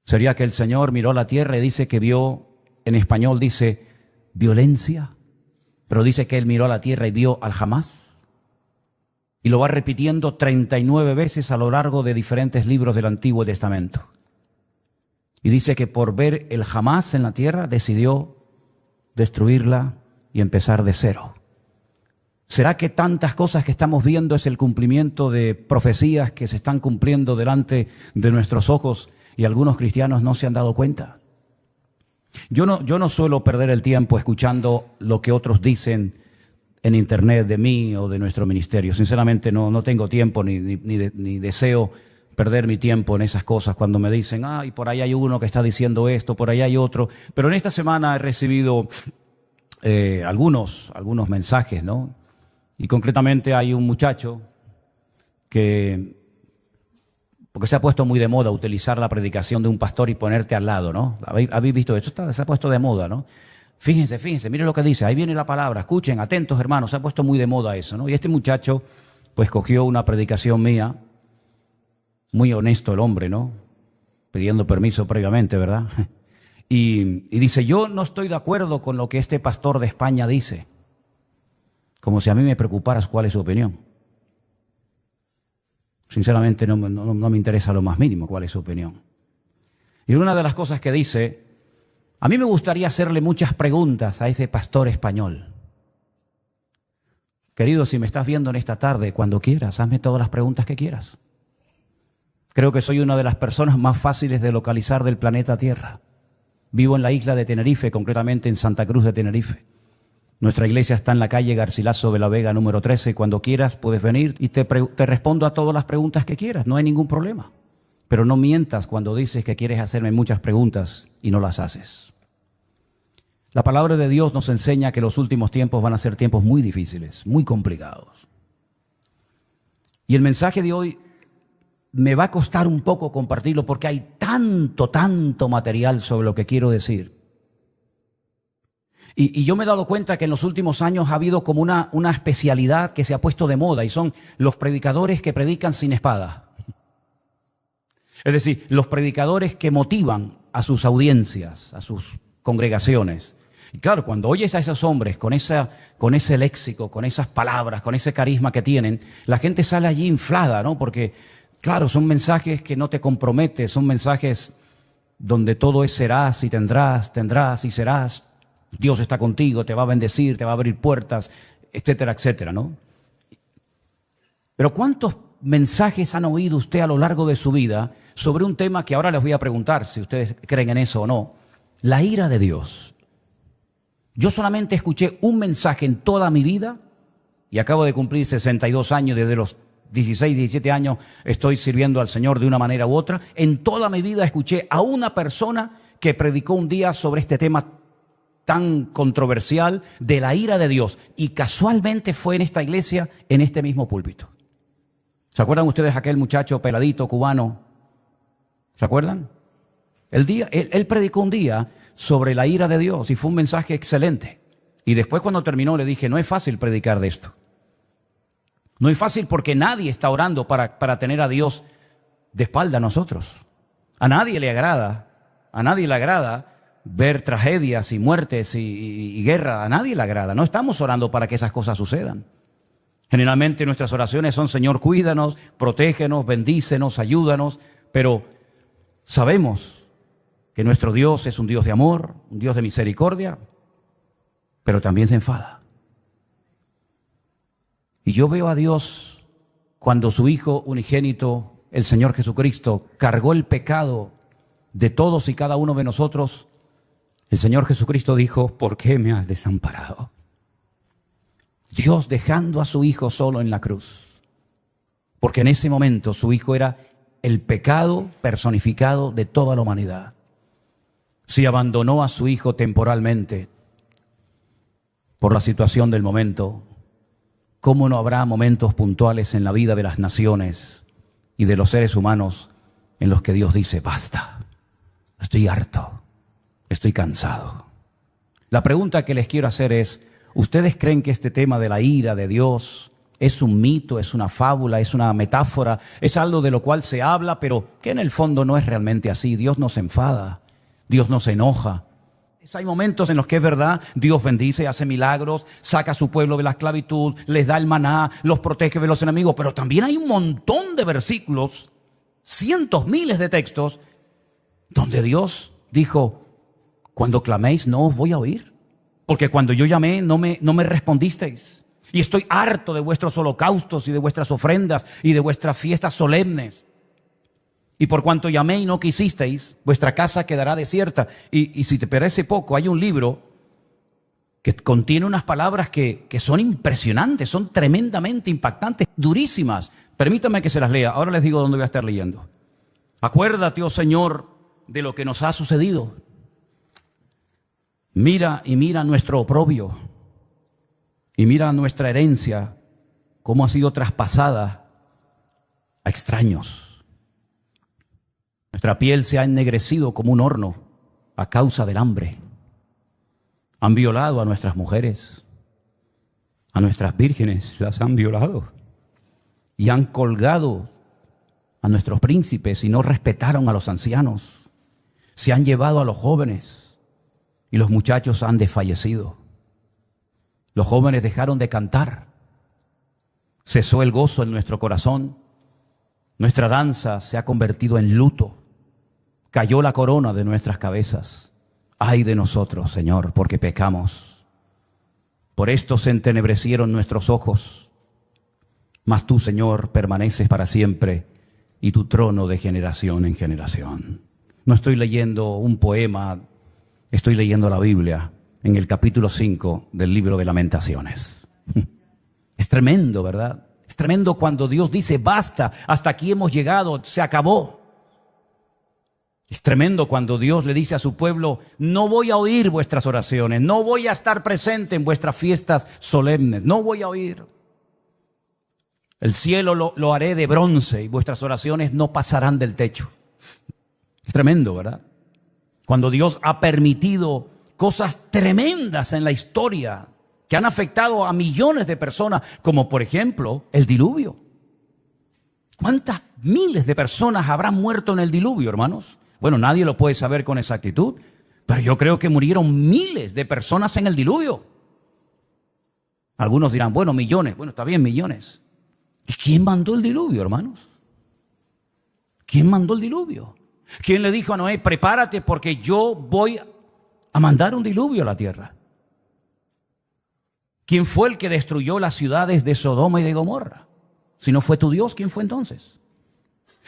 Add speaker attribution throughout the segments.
Speaker 1: ¿Sería que el Señor miró la tierra y dice que vio, en español dice violencia, pero dice que Él miró a la tierra y vio al Hamás? Y lo va repitiendo 39 veces a lo largo de diferentes libros del Antiguo Testamento. Y dice que por ver el Hamás en la tierra decidió destruirla y empezar de cero. ¿Será que tantas cosas que estamos viendo es el cumplimiento de profecías que se están cumpliendo delante de nuestros ojos y algunos cristianos no se han dado cuenta? Yo no suelo perder el tiempo escuchando lo que otros dicen en internet de mí o de nuestro ministerio. Sinceramente no tengo tiempo ni deseo perder mi tiempo en esas cosas cuando me dicen, ay, por ahí hay uno que está diciendo esto, por ahí hay otro. Pero en esta semana he recibido algunos mensajes, ¿no? Y concretamente hay un muchacho que, porque se ha puesto muy de moda utilizar la predicación de un pastor y ponerte al lado, ¿no? ¿Habéis visto esto? Se ha puesto de moda, ¿no? Fíjense, miren lo que dice, ahí viene la palabra, escuchen, atentos hermanos, se ha puesto muy de moda eso, ¿no? Y este muchacho pues cogió una predicación mía, muy honesto el hombre, ¿no? Pidiendo permiso previamente, ¿verdad? Y dice, yo no estoy de acuerdo con lo que este pastor de España dice. Como si a mí me preocuparas cuál es su opinión. Sinceramente no me interesa lo más mínimo cuál es su opinión. Y una de las cosas que dice, a mí me gustaría hacerle muchas preguntas a ese pastor español. Querido, si me estás viendo en esta tarde, cuando quieras, hazme todas las preguntas que quieras. Creo que soy una de las personas más fáciles de localizar del planeta Tierra. Vivo en la isla de Tenerife, concretamente en Santa Cruz de Tenerife. Nuestra iglesia está en la calle Garcilaso de la Vega número 13. Cuando quieras puedes venir y te respondo a todas las preguntas que quieras. No hay ningún problema. Pero no mientas cuando dices que quieres hacerme muchas preguntas y no las haces. La palabra de Dios nos enseña que los últimos tiempos van a ser tiempos muy difíciles, muy complicados. Y el mensaje de hoy me va a costar un poco compartirlo porque hay tanto material sobre lo que quiero decir. Y yo me he dado cuenta que en los últimos años ha habido como una especialidad que se ha puesto de moda y son los predicadores que predican sin espada. Es decir, los predicadores que motivan a sus audiencias, a sus congregaciones. Y claro, cuando oyes a esos hombres con ese léxico, con esas palabras, con ese carisma que tienen, la gente sale allí inflada, ¿no? Porque, claro, son mensajes que no te comprometen, son mensajes donde todo es serás y tendrás y serás. Dios está contigo, te va a bendecir, te va a abrir puertas, etcétera, etcétera, ¿no? Pero ¿cuántos mensajes han oído usted a lo largo de su vida sobre un tema que ahora les voy a preguntar si ustedes creen en eso o no? La ira de Dios. Yo solamente escuché un mensaje en toda mi vida y acabo de cumplir 62 años, desde los 16, 17 años estoy sirviendo al Señor de una manera u otra. En toda mi vida escuché a una persona que predicó un día sobre este tema tan controversial de la ira de Dios, y casualmente fue en esta iglesia, en este mismo púlpito. ¿Se acuerdan ustedes aquel muchacho peladito cubano? ¿Se acuerdan? Él predicó un día sobre la ira de Dios y fue un mensaje excelente. Y después cuando terminó le dije, no es fácil predicar de esto. No es fácil porque nadie está orando para tener a Dios de espalda a nosotros. A nadie le agrada ver tragedias y muertes y guerra. A nadie le agrada. No estamos orando para que esas cosas sucedan. Generalmente nuestras oraciones son, Señor, cuídanos, protégenos, bendícenos, ayúdanos. Pero sabemos que nuestro Dios es un Dios de amor, un Dios de misericordia, pero también se enfada. Y yo veo a Dios cuando su Hijo unigénito, el Señor Jesucristo, cargó el pecado de todos y cada uno de nosotros. El Señor Jesucristo dijo, ¿por qué me has desamparado? Dios dejando a su Hijo solo en la cruz. Porque en ese momento su Hijo era el pecado personificado de toda la humanidad. Si abandonó a su Hijo temporalmente por la situación del momento, ¿cómo no habrá momentos puntuales en la vida de las naciones y de los seres humanos en los que Dios dice, basta, estoy harto, estoy cansado? La pregunta que les quiero hacer es, ¿ustedes creen que este tema de la ira de Dios es un mito, es una fábula, es una metáfora, es algo de lo cual se habla, pero que en el fondo no es realmente así. Dios no se enfada, Dios no se enoja. Hay momentos en los que es verdad, Dios bendice, hace milagros, saca a su pueblo de la esclavitud, les da el maná, los protege de los enemigos, pero también hay un montón de versículos, cientos, miles de textos, donde Dios dijo: cuando claméis no os voy a oír, porque cuando yo llamé no me respondisteis. Y estoy harto de vuestros holocaustos y de vuestras ofrendas y de vuestras fiestas solemnes. Y por cuanto llamé y no quisisteis, vuestra casa quedará desierta. Y si te parece poco, hay un libro que contiene unas palabras que son impresionantes, son tremendamente impactantes, durísimas. Permítame que se las lea. Ahora les digo dónde voy a estar leyendo. Acuérdate, oh Señor, de lo que nos ha sucedido. Mira y mira nuestro oprobio. Y mira nuestra herencia, cómo ha sido traspasada a extraños. Nuestra piel se ha ennegrecido como un horno a causa del hambre. Han violado a nuestras mujeres, a nuestras vírgenes las han violado. Y han colgado a nuestros príncipes y no respetaron a los ancianos. Se han llevado a los jóvenes y los muchachos han desfallecido. Los jóvenes dejaron de cantar. Cesó el gozo en nuestro corazón. Nuestra danza se ha convertido en luto. Cayó la corona de nuestras cabezas. Ay de nosotros, Señor, porque pecamos. Por esto se entenebrecieron nuestros ojos. Mas tú, Señor, permaneces para siempre y tu trono de generación en generación. No estoy leyendo un poema, estoy leyendo la Biblia. En el capítulo 5 del libro de Lamentaciones. Es tremendo, ¿verdad? Es tremendo cuando Dios dice: basta, hasta aquí hemos llegado, se acabó. Es tremendo cuando Dios le dice a su pueblo: no voy a oír vuestras oraciones, no voy a estar presente en vuestras fiestas solemnes, no voy a oír. El cielo lo haré de bronce y vuestras oraciones no pasarán del techo. Es tremendo, ¿verdad? Cuando Dios ha permitido cosas tremendas en la historia que han afectado a millones de personas, como por ejemplo el diluvio. ¿Cuántas miles de personas habrán muerto en el diluvio, hermanos? Bueno, nadie lo puede saber con exactitud, pero yo creo que murieron miles de personas en el diluvio. Algunos dirán: bueno, millones. Bueno, está bien, millones. ¿Y quién mandó el diluvio, hermanos? ¿Quién mandó el diluvio? ¿Quién le dijo a Noé: prepárate porque yo voy a mandar un diluvio a la tierra? ¿Quién fue el que destruyó las ciudades de Sodoma y de Gomorra? Si no fue tu Dios, ¿quién fue entonces?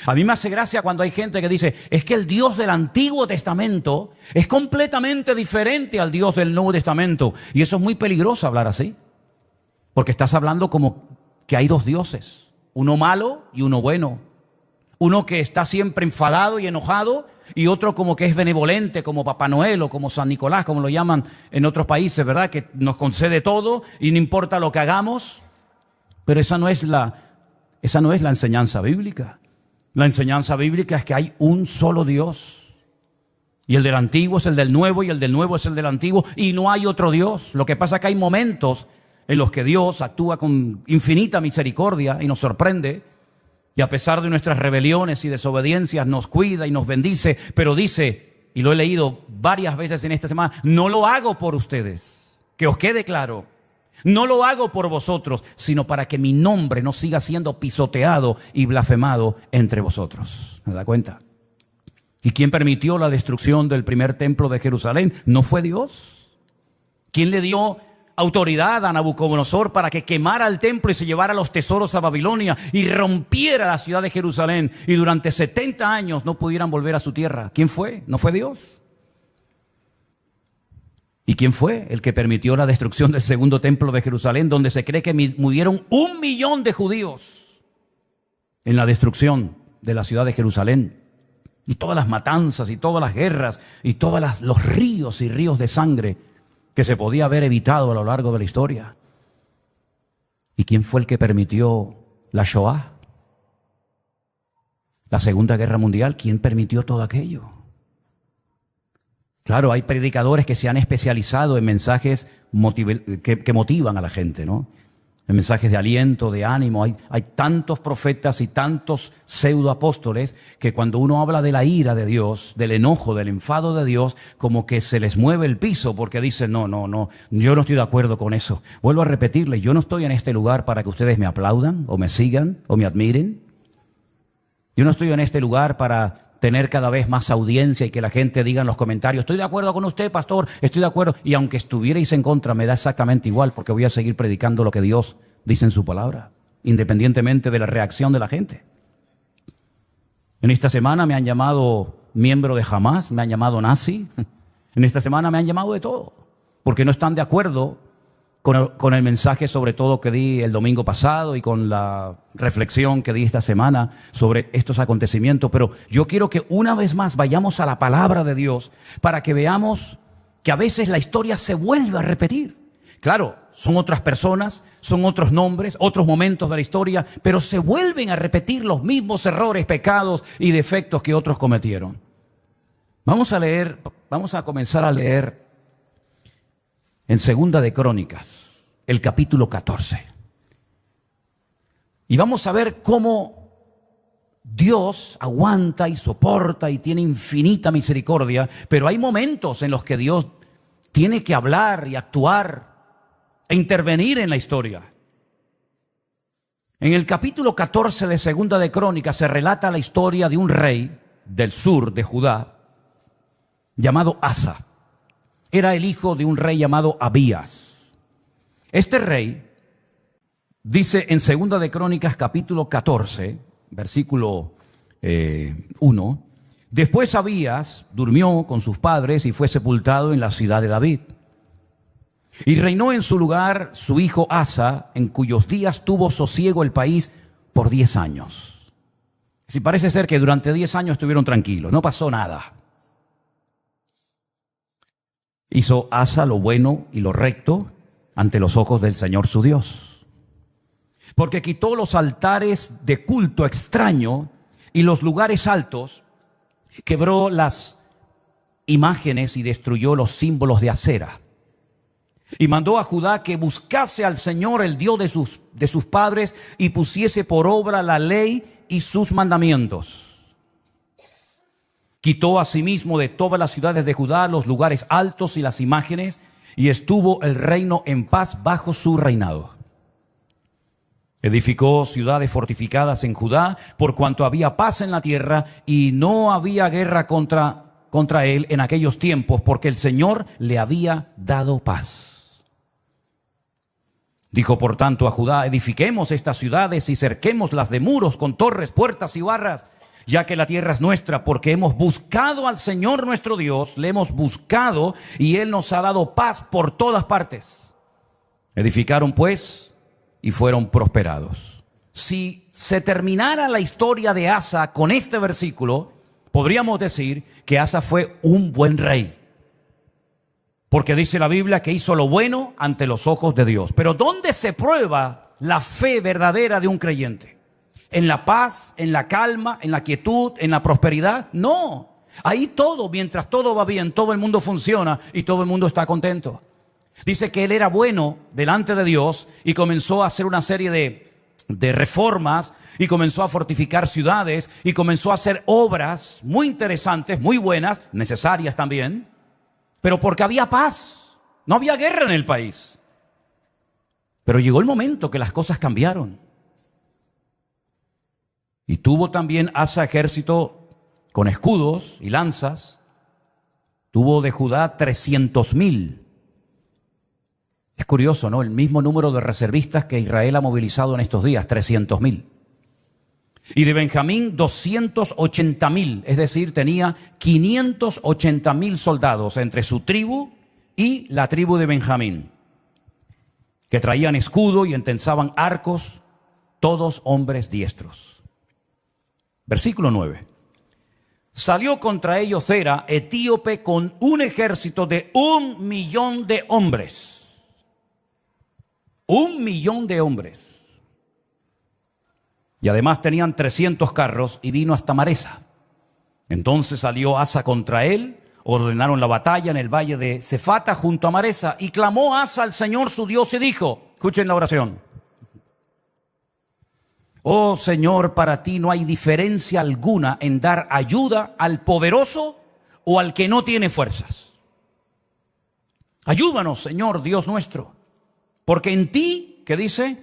Speaker 1: A mí me hace gracia cuando hay gente que dice: es que el Dios del Antiguo Testamento es completamente diferente al Dios del Nuevo Testamento. Y eso es muy peligroso, hablar así, porque estás hablando como que hay dos dioses, uno malo y uno bueno. Uno que está siempre enfadado y enojado, y otro como que es benevolente, como Papá Noel o como San Nicolás, como lo llaman en otros países, ¿verdad? Que nos concede todo y no importa lo que hagamos. Pero esa no es la enseñanza bíblica. La enseñanza bíblica es que hay un solo Dios. Y el del antiguo es el del nuevo, y el del nuevo es el del antiguo, y no hay otro Dios. Lo que pasa es que hay momentos en los que Dios actúa con infinita misericordia y nos sorprende. Y a pesar de nuestras rebeliones y desobediencias nos cuida y nos bendice, pero dice, y lo he leído varias veces en esta semana: no lo hago por ustedes, que os quede claro, no lo hago por vosotros, sino para que mi nombre no siga siendo pisoteado y blasfemado entre vosotros. ¿Me da cuenta? ¿Y quién permitió la destrucción del primer templo de Jerusalén? ¿No fue Dios? ¿Quién le dio autoridad a Nabucodonosor para que quemara el templo y se llevara los tesoros a Babilonia y rompiera la ciudad de Jerusalén, y durante 70 años no pudieran volver a su tierra? ¿Quién fue? ¿No fue Dios? ¿Y quién fue el que permitió la destrucción del segundo templo de Jerusalén, donde se cree que murieron 1 millón de judíos en la destrucción de la ciudad de Jerusalén? Y todas las matanzas y todas las guerras y todos los ríos y ríos de sangre que se podía haber evitado a lo largo de la historia. ¿Y quién fue el que permitió la Shoah? La Segunda Guerra Mundial. ¿Quién permitió todo aquello? Claro, hay predicadores que se han especializado en mensajes que motivan a la gente, ¿no? en mensajes de aliento, de ánimo. Hay tantos profetas y tantos pseudoapóstoles que cuando uno habla de la ira de Dios, del enojo, del enfado de Dios, como que se les mueve el piso porque dicen, no, yo no estoy de acuerdo con eso. Vuelvo a repetirle, yo no estoy en este lugar para que ustedes me aplaudan o me sigan o me admiren. Yo no estoy en este lugar para tener cada vez más audiencia y que la gente diga en los comentarios, estoy de acuerdo con usted, pastor, estoy de acuerdo. Y aunque estuvierais en contra, me da exactamente igual, porque voy a seguir predicando lo que Dios dice en su palabra, independientemente de la reacción de la gente. En esta semana me han llamado miembro de Hamas, me han llamado nazi. En esta semana me han llamado de todo, porque no están de acuerdo con el mensaje sobre todo que di el domingo pasado y con la reflexión que di esta semana sobre estos acontecimientos. Pero yo quiero que una vez más vayamos a la palabra de Dios para que veamos que a veces la historia se vuelve a repetir. Claro, son otras personas, son otros nombres, otros momentos de la historia, pero se vuelven a repetir los mismos errores, pecados y defectos que otros cometieron. Vamos a comenzar a leer en Segunda de Crónicas, el capítulo 14. Y vamos a ver cómo Dios aguanta y soporta y tiene infinita misericordia, pero hay momentos en los que Dios tiene que hablar y actuar e intervenir en la historia. En el capítulo 14 de Segunda de Crónicas se relata la historia de un rey del sur de Judá llamado Asa. Era el hijo de un rey llamado Abías. Este rey, dice en Segunda de Crónicas capítulo 14, versículo 1, después Abías durmió con sus padres y fue sepultado en la ciudad de David. Y reinó en su lugar su hijo Asa, en cuyos días tuvo sosiego el país por 10 años. Si parece ser que durante 10 años estuvieron tranquilos, no pasó nada. Hizo Asa lo bueno y lo recto ante los ojos del Señor su Dios, porque quitó los altares de culto extraño y los lugares altos, quebró las imágenes y destruyó los símbolos de Acera. Y mandó a Judá que buscase al Señor, el Dios de sus padres, y pusiese por obra la ley y sus mandamientos. Quitó asimismo de todas las ciudades de Judá los lugares altos y las imágenes, y estuvo el reino en paz bajo su reinado. Edificó ciudades fortificadas en Judá, por cuanto había paz en la tierra y no había guerra contra él en aquellos tiempos, porque el Señor le había dado paz. Dijo por tanto a Judá, edifiquemos estas ciudades y cerquémoslas de muros con torres, puertas y barras, ya que la tierra es nuestra, porque hemos buscado al Señor nuestro Dios, le hemos buscado y Él nos ha dado paz por todas partes. Edificaron pues y fueron prosperados. Si se terminara la historia de Asa con este versículo, podríamos decir que Asa fue un buen rey, porque dice la Biblia que hizo lo bueno ante los ojos de Dios. Pero ¿dónde se prueba la fe verdadera de un creyente? ¿En la paz, en la calma, en la quietud, en la prosperidad? No. Ahí todo, mientras todo va bien, todo el mundo funciona y todo el mundo está contento. Dice que él era bueno delante de Dios y comenzó a hacer una serie de reformas y comenzó a fortificar ciudades y comenzó a hacer obras muy interesantes, muy buenas, necesarias también, pero porque había paz, no había guerra en el país. Pero llegó el momento que las cosas cambiaron. Y tuvo también Asa ejército con escudos y lanzas. Tuvo de Judá 300,000. Es curioso, ¿no? El mismo número de reservistas que Israel ha movilizado en estos días, 300,000. Y de Benjamín 280,000, es decir, tenía 580,000 soldados entre su tribu y la tribu de Benjamín, que traían escudo y entensaban arcos, todos hombres diestros. Versículo 9. Salió contra ellos Zera, etíope, con un ejército de 1,000,000 de hombres. 1,000,000 de hombres. Y además tenían 300 carros y vino hasta Maresa. Entonces salió Asa contra él, ordenaron la batalla en el valle de Cefata junto a Maresa, y clamó Asa al Señor su Dios y dijo, escuchen la oración, Oh Señor, para ti no hay diferencia alguna en dar ayuda al poderoso o al que no tiene fuerzas. Ayúdanos, Señor Dios nuestro, porque en ti, ¿qué dice?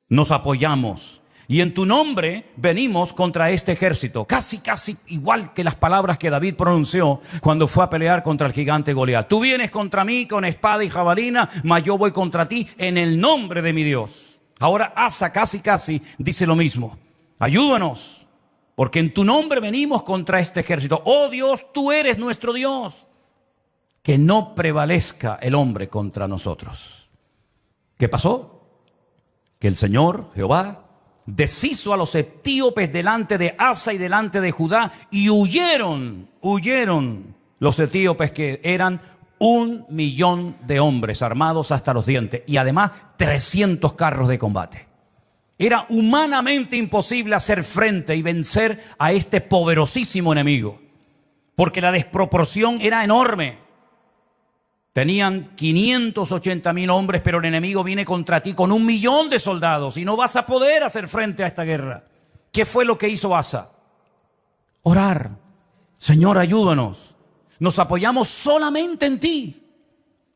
Speaker 1: Nos apoyamos. Y en tu nombre venimos contra este ejército. Casi igual que las palabras que David pronunció cuando fue a pelear contra el gigante Goliat. Tú vienes contra mí con espada y jabalina, mas yo voy contra ti en el nombre de mi Dios. Ahora Asa casi dice lo mismo. Ayúdanos, porque en tu nombre venimos contra este ejército. Oh Dios, tú eres nuestro Dios. Que no prevalezca el hombre contra nosotros. ¿Qué pasó? Que el Señor, Jehová, deshizo a los etíopes delante de Asa y delante de Judá, y huyeron los etíopes, que eran 1.000.000 de hombres armados hasta los dientes, y además 300 carros de combate. Era humanamente imposible hacer frente y vencer a este poderosísimo enemigo, porque la desproporción era enorme. Tenían 580.000 hombres, pero el enemigo viene contra ti con 1.000.000 de soldados y no vas a poder hacer frente a esta guerra. ¿Qué fue lo que hizo Asa? Orar. Señor, ayúdanos. Nos apoyamos solamente en ti.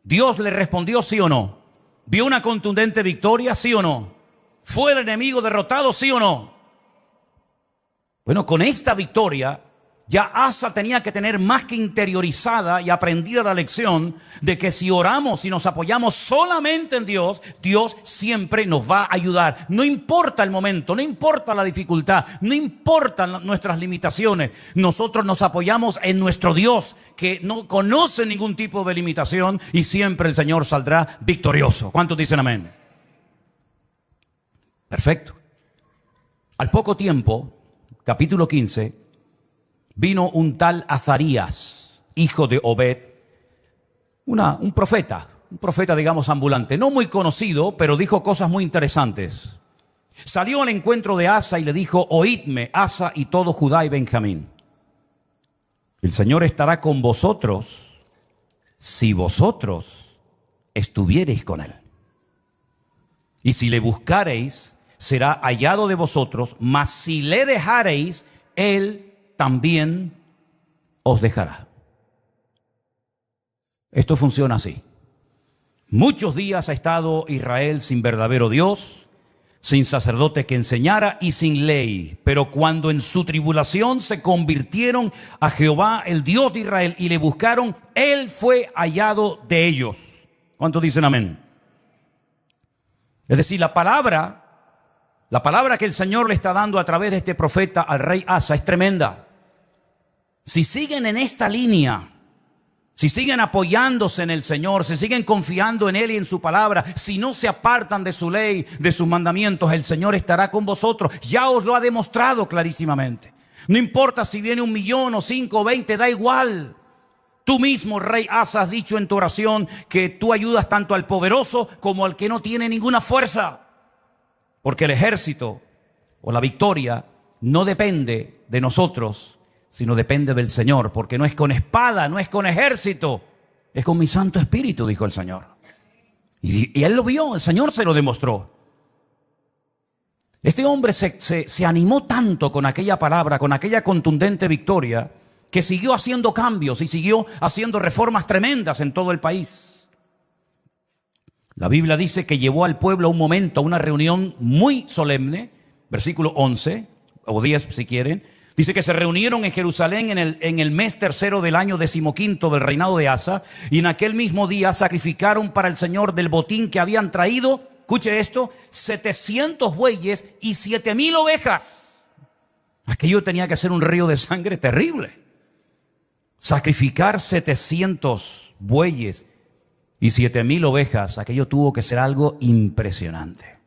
Speaker 1: Dios le respondió sí o no. ¿Vio una contundente victoria? Sí o no. ¿Fue el enemigo derrotado? Sí o no. Bueno, con esta victoria ya Asa tenía que tener más que interiorizada y aprendida la lección de que si oramos y nos apoyamos solamente en Dios, Dios siempre nos va a ayudar. No importa el momento, no importa la dificultad, no importan nuestras limitaciones. Nosotros nos apoyamos en nuestro Dios, que no conoce ningún tipo de limitación, y siempre el Señor saldrá victorioso. ¿Cuántos dicen amén? Perfecto. Al poco tiempo, capítulo 15, vino un tal Azarías, hijo de Obed, un profeta, digamos ambulante, no muy conocido, pero dijo cosas muy interesantes. Salió al encuentro de Asa y le dijo: oídme, Asa y todo Judá y Benjamín. El Señor estará con vosotros si vosotros estuviereis con él. Y si le buscareis, será hallado de vosotros, mas si le dejareis, él también os dejará. Esto funciona así. Muchos días ha estado Israel sin verdadero Dios, sin sacerdote que enseñara y sin ley. Pero cuando en su tribulación se convirtieron a Jehová, el Dios de Israel, y le buscaron, él fue hallado de ellos. ¿Cuántos dicen amén? Es decir, la palabra que el Señor le está dando a través de este profeta al rey Asa es tremenda. Si siguen en esta línea, si siguen apoyándose en el Señor, si siguen confiando en Él y en su palabra, si no se apartan de su ley, de sus mandamientos, el Señor estará con vosotros. Ya os lo ha demostrado clarísimamente. No importa si viene 1.000.000 o 5 o 20, da igual. Tú mismo, rey Asa, has dicho en tu oración que tú ayudas tanto al poderoso como al que no tiene ninguna fuerza. Porque el ejército o la victoria no depende de nosotros, sino depende del Señor, porque no es con espada, no es con ejército, es con mi Santo Espíritu, dijo el Señor. Y él lo vio, el Señor se lo demostró. Este hombre se animó tanto con aquella palabra, con aquella contundente victoria, que siguió haciendo cambios y siguió haciendo reformas tremendas en todo el país. La Biblia dice que llevó al pueblo a un momento, a una reunión muy solemne, versículo 11, o 10 si quieren. Dice que se reunieron en Jerusalén en el mes tercero del año 15 del reinado de Asa, y en aquel mismo día sacrificaron para el Señor del botín que habían traído, escuche esto, 700 bueyes y 7.000 ovejas. Aquello tenía que ser un río de sangre terrible. Sacrificar 700 bueyes y 7.000 ovejas, aquello tuvo que ser algo impresionante.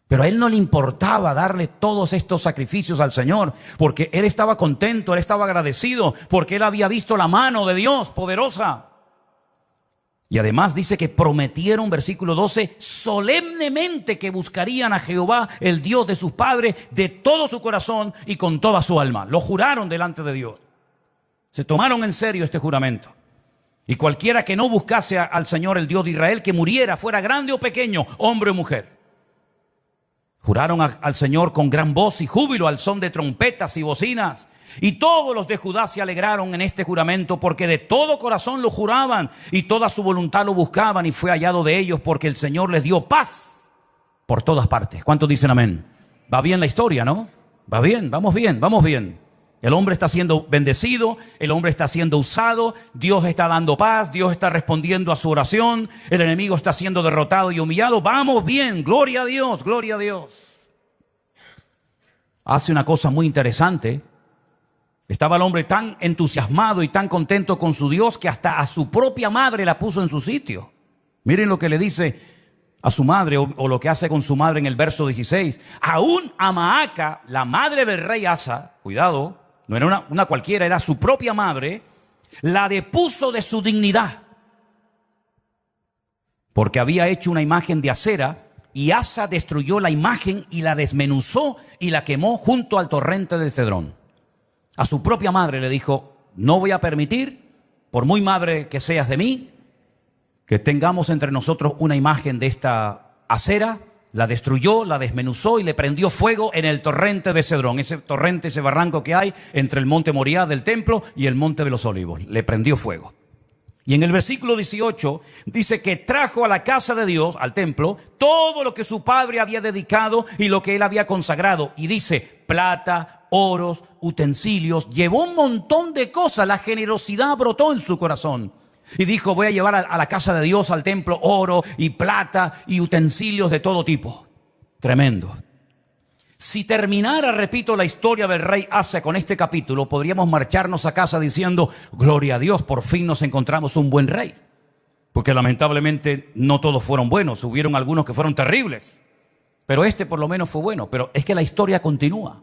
Speaker 1: Pero a él no le importaba darle todos estos sacrificios al Señor, porque él estaba contento, él estaba agradecido, porque él había visto la mano de Dios poderosa. Y además dice que prometieron, versículo 12, solemnemente que buscarían a Jehová, el Dios de sus padres, de todo su corazón y con toda su alma. Lo juraron delante de Dios. Se tomaron en serio este juramento. Y cualquiera que no buscase al Señor, el Dios de Israel, que muriera, fuera grande o pequeño, hombre o mujer. Juraron al Señor con gran voz y júbilo, al son de trompetas y bocinas. Y todos los de Judá se alegraron en este juramento, porque de todo corazón lo juraban y toda su voluntad lo buscaban, y fue hallado de ellos, porque el Señor les dio paz por todas partes. ¿Cuántos dicen amén? Va bien la historia, ¿no? Va bien, vamos bien, vamos bien. El hombre está siendo bendecido, el hombre está siendo usado, Dios está dando paz, Dios está respondiendo a su oración, el enemigo está siendo derrotado y humillado. Vamos bien, gloria a Dios, gloria a Dios. Hace una cosa muy interesante. Estaba el hombre tan entusiasmado y tan contento con su Dios que hasta a su propia madre la puso en su sitio. Miren lo que le dice a su madre, o lo que hace con su madre en el verso 16. Aún a Maaca, la madre del rey Asa, cuidado, no era una cualquiera, era su propia madre, la depuso de su dignidad, porque había hecho una imagen de acera, y Asa destruyó la imagen y la desmenuzó y la quemó junto al torrente del Cedrón. A su propia madre le dijo: no voy a permitir, por muy madre que seas de mí, que tengamos entre nosotros una imagen de esta acera. La destruyó, la desmenuzó y le prendió fuego en el torrente de Cedrón. Ese torrente, ese barranco que hay entre el monte Moriah del templo y el monte de los olivos. Le prendió fuego. Y en el versículo 18 dice que trajo a la casa de Dios, al templo, todo lo que su padre había dedicado y lo que él había consagrado. Y dice: plata, oros, utensilios. Llevó un montón de cosas. La generosidad brotó en su corazón. Y dijo: voy a llevar a la casa de Dios, al templo, oro y plata y utensilios de todo tipo. Tremendo. Si terminara, repito, la historia del rey Asa con este capítulo, podríamos marcharnos a casa diciendo: gloria a Dios, por fin nos encontramos un buen rey. Porque lamentablemente no todos fueron buenos, hubieron algunos que fueron terribles. Pero este por lo menos fue bueno. Pero es que la historia continúa.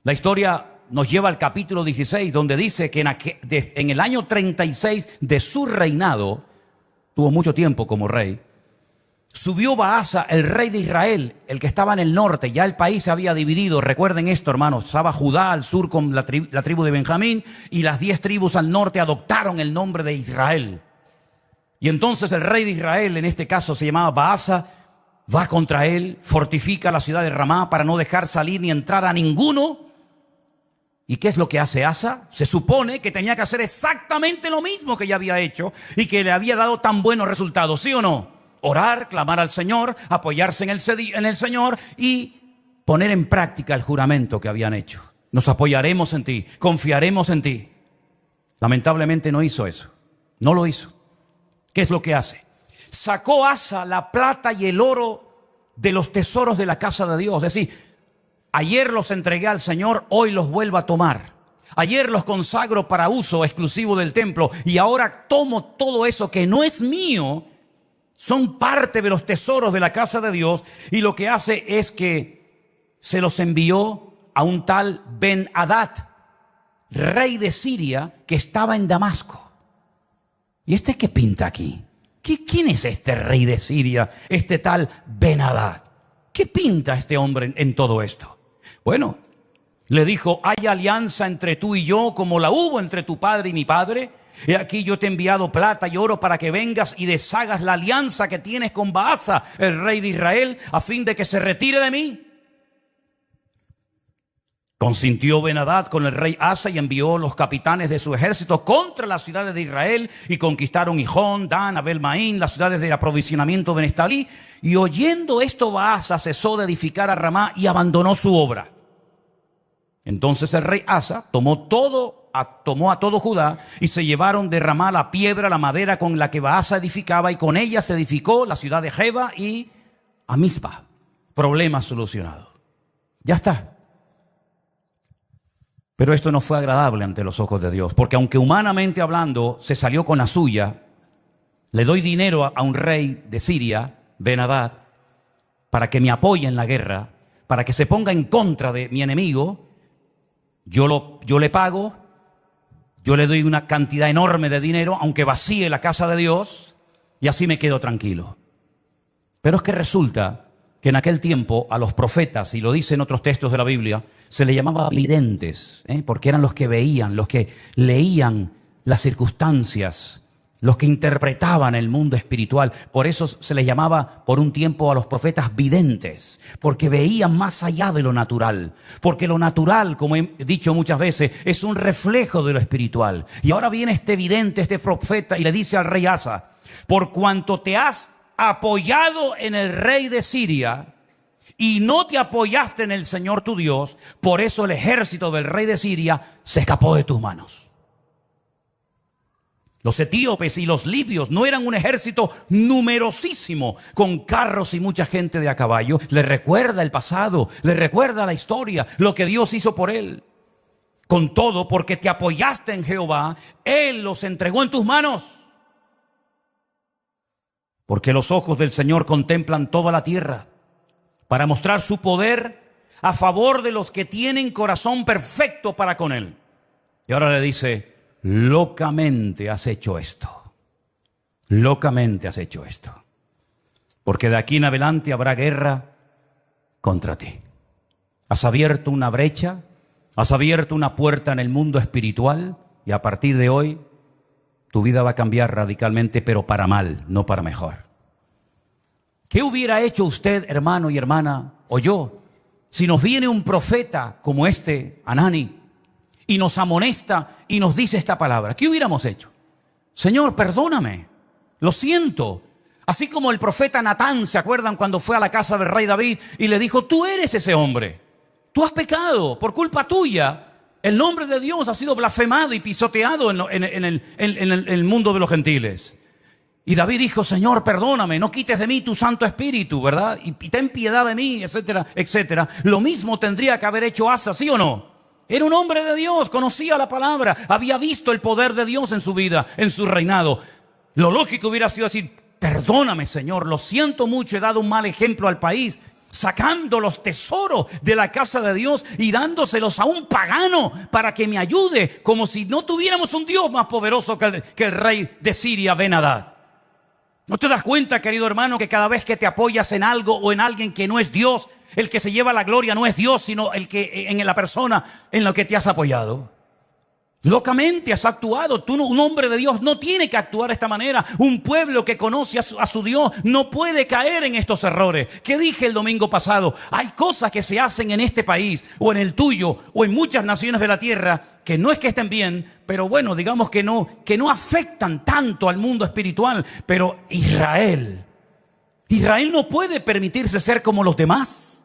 Speaker 1: La historia nos lleva al capítulo 16, donde dice que en el año 36 de su reinado, tuvo mucho tiempo como rey, subió Baasa, el rey de Israel, el que estaba en el norte. Ya el país se había dividido. Recuerden esto, hermanos. Estaba Judá al sur con la tribu de Benjamín, y las 10 tribus al norte adoptaron el nombre de Israel. Y entonces el rey de Israel, en este caso se llamaba Baasa, va contra él, fortifica la ciudad de Ramá para no dejar salir ni entrar a ninguno. ¿Y qué es lo que hace Asa? Se supone que tenía que hacer exactamente lo mismo que ya había hecho y que le había dado tan buenos resultados, ¿sí o no? Orar, clamar al Señor, apoyarse en el Señor y poner en práctica el juramento que habían hecho. Nos apoyaremos en ti, confiaremos en ti. Lamentablemente no hizo eso, no lo hizo. ¿Qué es lo que hace? Sacó Asa la plata y el oro de los tesoros de la casa de Dios. Es decir, ayer los entregué al Señor, hoy los vuelvo a tomar. Ayer los consagro para uso exclusivo del templo, y ahora tomo todo eso que no es mío. Son parte de los tesoros de la casa de Dios, y lo que hace es que se los envió a un tal Ben-Hadad, rey de Siria, que estaba en Damasco. ¿Y este qué pinta aquí? ¿Quién es este rey de Siria, este tal Ben-Hadad? ¿Qué pinta este hombre en todo esto? Bueno, le dijo: hay alianza entre tú y yo como la hubo entre tu padre y mi padre. He aquí yo te he enviado plata y oro para que vengas y deshagas la alianza que tienes con Baasa, el rey de Israel, a fin de que se retire de mí. Consintió Ben-Hadad con el rey Asa y envió los capitanes de su ejército contra las ciudades de Israel, y conquistaron Gijón, Dan, Abel-Maín, las ciudades de aprovisionamiento de Neftalí. Y oyendo esto, Baasa cesó de edificar a Ramá y abandonó su obra. Entonces el rey Asa tomó a todo Judá, y se llevaron de Ramá la piedra, la madera con la que Baasa edificaba, y con ella se edificó la ciudad de Jeba y a Mizpa. Problema solucionado. Ya está. Pero esto no fue agradable ante los ojos de Dios, porque aunque humanamente hablando se salió con la suya, le doy dinero a un rey de Siria, Ben-Hadad, para que me apoye en la guerra, para que se ponga en contra de mi enemigo. Yo le pago, yo le doy una cantidad enorme de dinero, aunque vacíe la casa de Dios, y así me quedo tranquilo. Pero es que resulta que en aquel tiempo a los profetas, y lo dicen otros textos de la Biblia, se les llamaba videntes, porque eran los que veían, los que leían las circunstancias los que interpretaban el mundo espiritual. Por eso se les llamaba por un tiempo a los profetas videntes, porque veían más allá de lo natural. Porque lo natural, como he dicho muchas veces, es un reflejo de lo espiritual. Y ahora viene este vidente, este profeta, y le dice al rey Asa: por cuanto te has apoyado en el rey de Siria y no te apoyaste en el Señor tu Dios, por eso el ejército del rey de Siria se escapó de tus manos. Los etíopes y los libios no eran un ejército numerosísimo con carros y mucha gente de a caballo. Le recuerda el pasado, le recuerda la historia, lo que Dios hizo por él. Con todo, porque te apoyaste en Jehová, Él los entregó en tus manos. Porque los ojos del Señor contemplan toda la tierra para mostrar su poder a favor de los que tienen corazón perfecto para con Él. Y ahora le dice: locamente has hecho esto. Locamente has hecho esto. Porque de aquí en adelante habrá guerra contra ti. Has abierto una brecha, has abierto una puerta en el mundo espiritual, y a partir de hoy tu vida va a cambiar radicalmente, pero para mal, no para mejor. ¿Qué hubiera hecho usted, hermano y hermana, o yo, si nos viene un profeta como este, Hanani, y nos amonesta y nos dice esta palabra? ¿Qué hubiéramos hecho? Señor, perdóname, lo siento. Así como el profeta Natán, ¿se acuerdan cuando fue a la casa del rey David y le dijo: tú eres ese hombre, tú has pecado, por culpa tuya el nombre de Dios ha sido blasfemado y pisoteado en el mundo de los gentiles? Y David dijo: Señor, perdóname, no quites de mí tu Santo Espíritu, ¿verdad? Y ten piedad de mí, etcétera, etcétera. Lo mismo tendría que haber hecho Asa, ¿sí o no? Era un hombre de Dios, conocía la palabra, había visto el poder de Dios en su vida, en su reinado. Lo lógico hubiera sido decir: perdóname, Señor, lo siento mucho, he dado un mal ejemplo al país, sacando los tesoros de la casa de Dios y dándoselos a un pagano para que me ayude, como si no tuviéramos un Dios más poderoso que el rey de Siria, Ben-Hadad. ¿No te das cuenta, querido hermano, que cada vez que te apoyas en algo o en alguien que no es Dios, el que se lleva la gloria no es Dios, sino el que en la persona en la que te has apoyado? Locamente has actuado. Tú, un hombre de Dios, no tiene que actuar de esta manera. Un pueblo que conoce a su Dios no puede caer en estos errores. ¿Qué dije el domingo pasado? Hay cosas que se hacen en este país o en el tuyo o en muchas naciones de la tierra que no es que estén bien, pero bueno, digamos que no afectan tanto al mundo espiritual. Pero Israel no puede permitirse ser como los demás.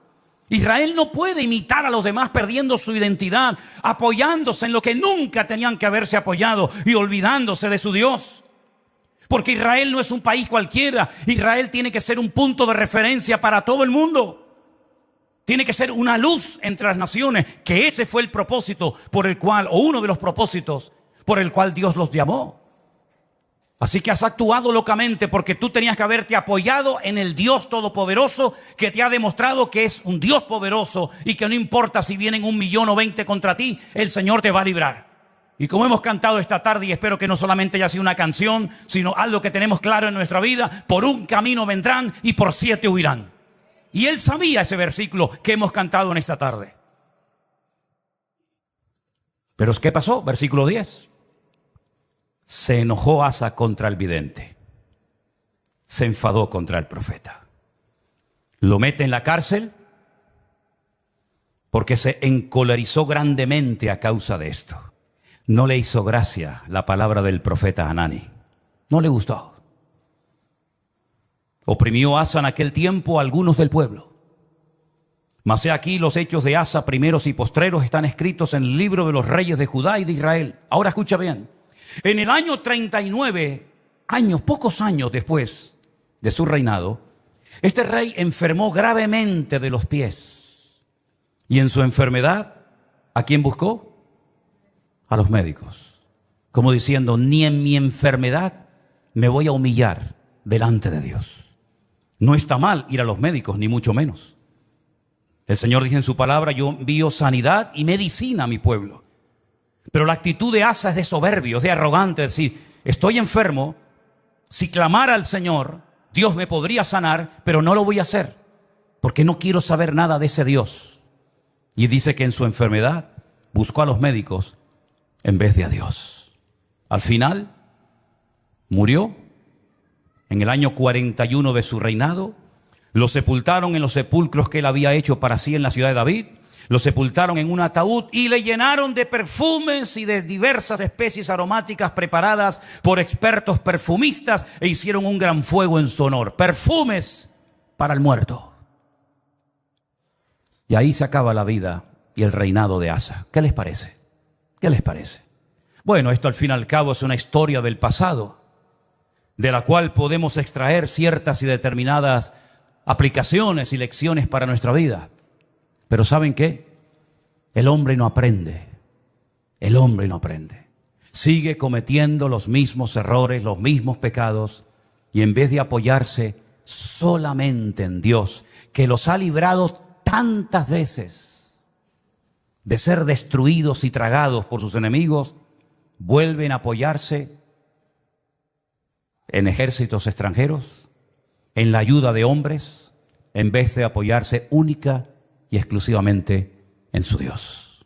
Speaker 1: Israel no puede imitar a los demás perdiendo su identidad, apoyándose en lo que nunca tenían que haberse apoyado y olvidándose de su Dios. Porque Israel no es un país cualquiera. Israel tiene que ser un punto de referencia para todo el mundo. Tiene que ser una luz entre las naciones, que ese fue el propósito por el cual, o uno de los propósitos por el cual Dios los llamó. Así que has actuado locamente porque tú tenías que haberte apoyado en el Dios Todopoderoso, que te ha demostrado que es un Dios poderoso y que no importa si vienen 1 millón o 20 contra ti, el Señor te va a librar. Y como hemos cantado esta tarde, y espero que no solamente haya sido una canción, sino algo que tenemos claro en nuestra vida: por un camino vendrán y por 7 huirán. Y él sabía ese versículo que hemos cantado en esta tarde. Pero ¿qué pasó? Versículo 10. Se enojó Asa contra el vidente. Se enfadó contra el profeta. Lo mete en la cárcel porque se encolerizó grandemente a causa de esto. No le hizo gracia la palabra del profeta Hanani. No le gustó. Oprimió Asa en aquel tiempo a algunos del pueblo. Mas he aquí, los hechos de Asa, primeros y postreros, están escritos en el libro de los reyes de Judá y de Israel. Ahora escucha bien. En el año 39, pocos años después de su reinado, este rey enfermó gravemente de los pies. Y en su enfermedad, ¿a quién buscó? A los médicos. Como diciendo: ni en mi enfermedad me voy a humillar delante de Dios. No está mal ir a los médicos, ni mucho menos. El Señor dice en su palabra: yo envío sanidad y medicina a mi pueblo. Pero la actitud de Asa es de soberbio, es de arrogante, es decir: estoy enfermo, si clamara al Señor, Dios me podría sanar, pero no lo voy a hacer, porque no quiero saber nada de ese Dios. Y dice que en su enfermedad buscó a los médicos en vez de a Dios. Al final, murió en el año 41 de su reinado. Lo sepultaron en los sepulcros que él había hecho para sí en la ciudad de David. Lo sepultaron en un ataúd y le llenaron de perfumes y de diversas especies aromáticas preparadas por expertos perfumistas e hicieron un gran fuego en su honor. Perfumes para el muerto. Y ahí se acaba la vida y el reinado de Asa. ¿Qué les parece? ¿Qué les parece? Bueno, esto al fin y al cabo es una historia del pasado, de la cual podemos extraer ciertas y determinadas aplicaciones y lecciones para nuestra vida. Pero ¿saben qué? El hombre no aprende. El hombre no aprende. Sigue cometiendo los mismos errores, los mismos pecados, y en vez de apoyarse solamente en Dios, que los ha librado tantas veces de ser destruidos y tragados por sus enemigos, vuelven a apoyarse en ejércitos extranjeros, en la ayuda de hombres, en vez de apoyarse única y exclusivamente en su Dios.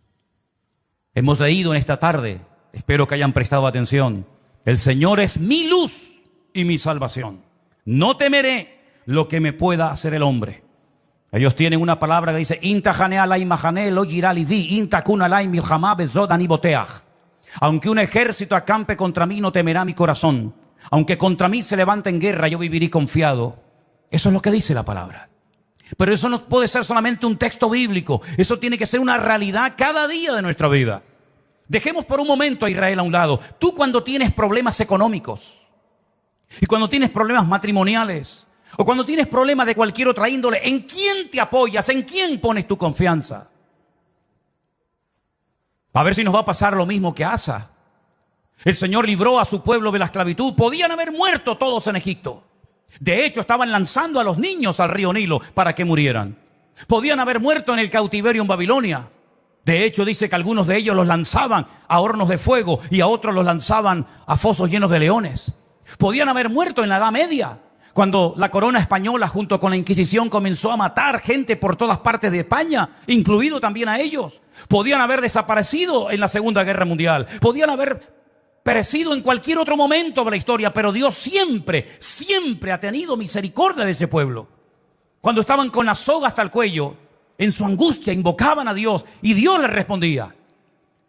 Speaker 1: Hemos leído en esta tarde, espero que hayan prestado atención, el Señor es mi luz y mi salvación. No temeré lo que me pueda hacer el hombre. Ellos tienen una palabra que dice, aunque un ejército acampe contra mí, no temerá mi corazón. Aunque contra mí se levante en guerra, yo viviré confiado. Eso es lo que dice la palabra. Pero eso no puede ser solamente un texto bíblico. Eso tiene que ser una realidad cada día de nuestra vida. Dejemos por un momento a Israel a un lado. Tú cuando tienes problemas económicos y cuando tienes problemas matrimoniales o cuando tienes problemas de cualquier otra índole, ¿en quién te apoyas? ¿En quién pones tu confianza? A ver si nos va a pasar lo mismo que a Asa. El Señor libró a su pueblo de la esclavitud. Podían haber muerto todos en Egipto. De hecho, estaban lanzando a los niños al río Nilo para que murieran. Podían haber muerto en el cautiverio en Babilonia. De hecho, dice que algunos de ellos los lanzaban a hornos de fuego y a otros los lanzaban a fosos llenos de leones. Podían haber muerto en la Edad Media, cuando la corona española junto con la Inquisición comenzó a matar gente por todas partes de España, incluido también a ellos. Podían haber desaparecido en la Segunda Guerra Mundial. Podían haber perecido en cualquier otro momento de la historia, pero Dios siempre, siempre ha tenido misericordia de ese pueblo. Cuando estaban con la soga hasta el cuello, en su angustia invocaban a Dios y Dios les respondía.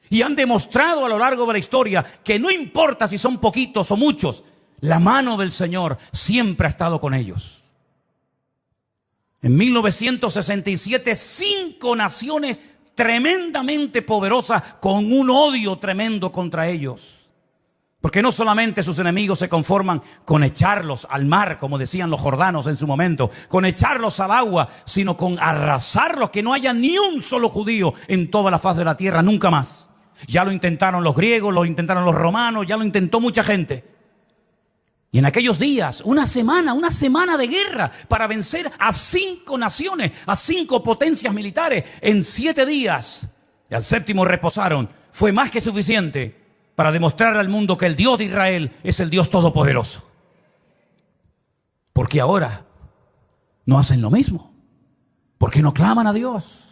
Speaker 1: Y han demostrado a lo largo de la historia que no importa si son poquitos o muchos, la mano del Señor siempre ha estado con ellos. En 1967, 5 naciones tremendamente poderosas con un odio tremendo contra ellos. Porque no solamente sus enemigos se conforman con echarlos al mar, como decían los jordanos en su momento, con echarlos al agua, sino con arrasarlos, que no haya ni un solo judío en toda la faz de la tierra, nunca más. Ya lo intentaron los griegos, lo intentaron los romanos, ya lo intentó mucha gente. Y en aquellos días, una semana de guerra para vencer a 5 naciones, a 5 potencias militares en 7 días. Y al 7º reposaron. Fue más que suficiente para demostrarle al mundo que el Dios de Israel es el Dios todopoderoso. Porque ahora no hacen lo mismo. Porque no claman a Dios.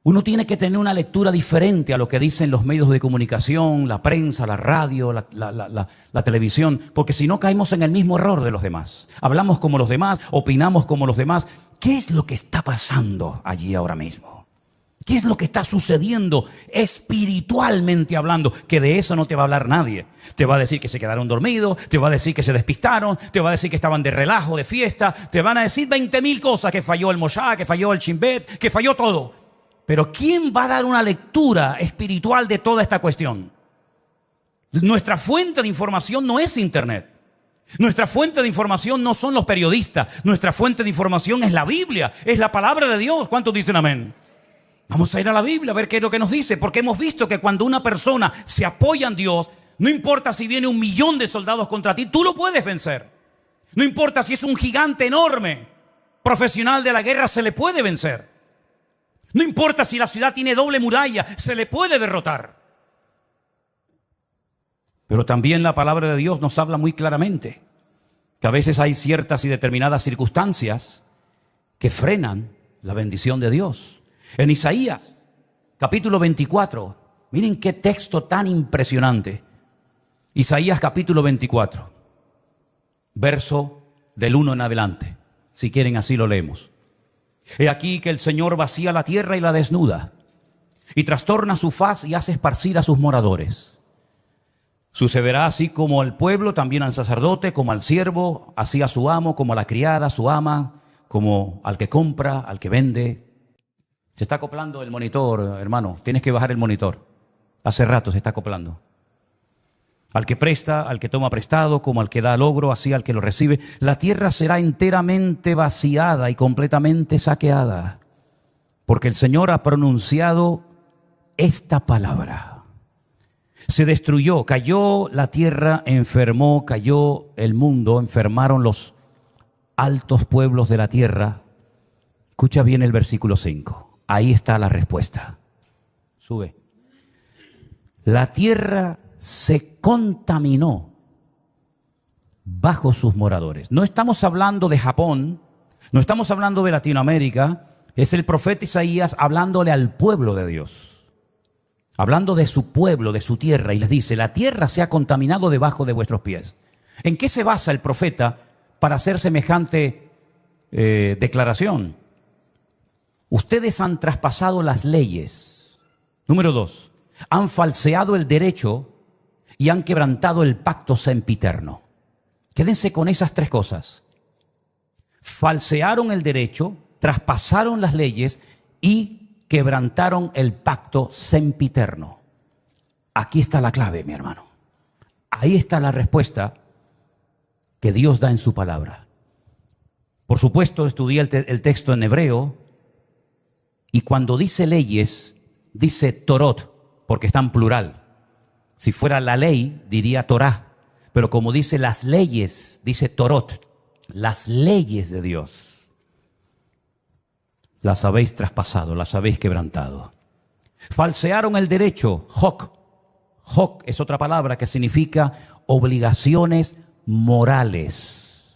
Speaker 1: Uno tiene que tener una lectura diferente a lo que dicen los medios de comunicación, la prensa, la radio, la televisión, porque si no caemos en el mismo error de los demás. Hablamos como los demás, opinamos como los demás. ¿Qué es lo que está pasando allí ahora mismo? ¿Qué es lo que está sucediendo espiritualmente hablando? Que de eso no te va a hablar nadie. Te va a decir que se quedaron dormidos, te va a decir que se despistaron, te va a decir que estaban de relajo, de fiesta, te van a decir 20.000 cosas, que falló el Moshá, que falló el Shin-Bet, que falló todo. Pero ¿quién va a dar una lectura espiritual de toda esta cuestión? Nuestra fuente de información no es Internet. Nuestra fuente de información no son los periodistas. Nuestra fuente de información es la Biblia, es la palabra de Dios. ¿Cuántos dicen amén? Vamos a ir a la Biblia a ver qué es lo que nos dice, porque hemos visto que cuando una persona se apoya en Dios, no importa si viene 1.000.000 de soldados contra ti, tú lo puedes vencer. No importa si es un gigante enorme, profesional de la guerra, se le puede vencer. No importa si la ciudad tiene doble muralla, se le puede derrotar. Pero también la palabra de Dios nos habla muy claramente que a veces hay ciertas y determinadas circunstancias que frenan la bendición de Dios. En Isaías, capítulo 24, miren qué texto tan impresionante. Isaías capítulo 24, verso del 1 en adelante. Si quieren, así lo leemos. He aquí que el Señor vacía la tierra y la desnuda, y trastorna su faz y hace esparcir a sus moradores. Sucederá así como al pueblo, también al sacerdote, como al siervo, así a su amo, como a la criada, a su ama, como al que compra, al que vende. Se está acoplando el monitor, hermano. Tienes que bajar el monitor. Hace rato se está acoplando. Al que presta, al que toma prestado, como al que da logro, así al que lo recibe. La tierra será enteramente vaciada y completamente saqueada, porque el Señor ha pronunciado esta palabra. Se destruyó, cayó la tierra, enfermó, cayó el mundo, enfermaron los altos pueblos de la tierra. Escucha bien el versículo 5. Ahí está la respuesta. Sube. La tierra se contaminó bajo sus moradores. No estamos hablando de Japón, no estamos hablando de Latinoamérica. Es el profeta Isaías hablándole al pueblo de Dios, hablando de su pueblo, de su tierra, y les dice: la tierra se ha contaminado debajo de vuestros pies. ¿En qué se basa el profeta para hacer semejante declaración? Ustedes han traspasado las leyes. Número 2, han falseado el derecho y han quebrantado el pacto sempiterno. Quédense con esas tres cosas. Falsearon el derecho, traspasaron las leyes y quebrantaron el pacto sempiterno. Aquí está la clave, mi hermano. Ahí está la respuesta que Dios da en su palabra. Por supuesto, estudié el texto en hebreo, y cuando dice leyes, dice Torot, porque está en plural. Si fuera la ley, diría Torah, pero como dice las leyes, dice Torot, las leyes de Dios. Las habéis traspasado, las habéis quebrantado. Falsearon el derecho, Hok. Hok es otra palabra que significa obligaciones morales,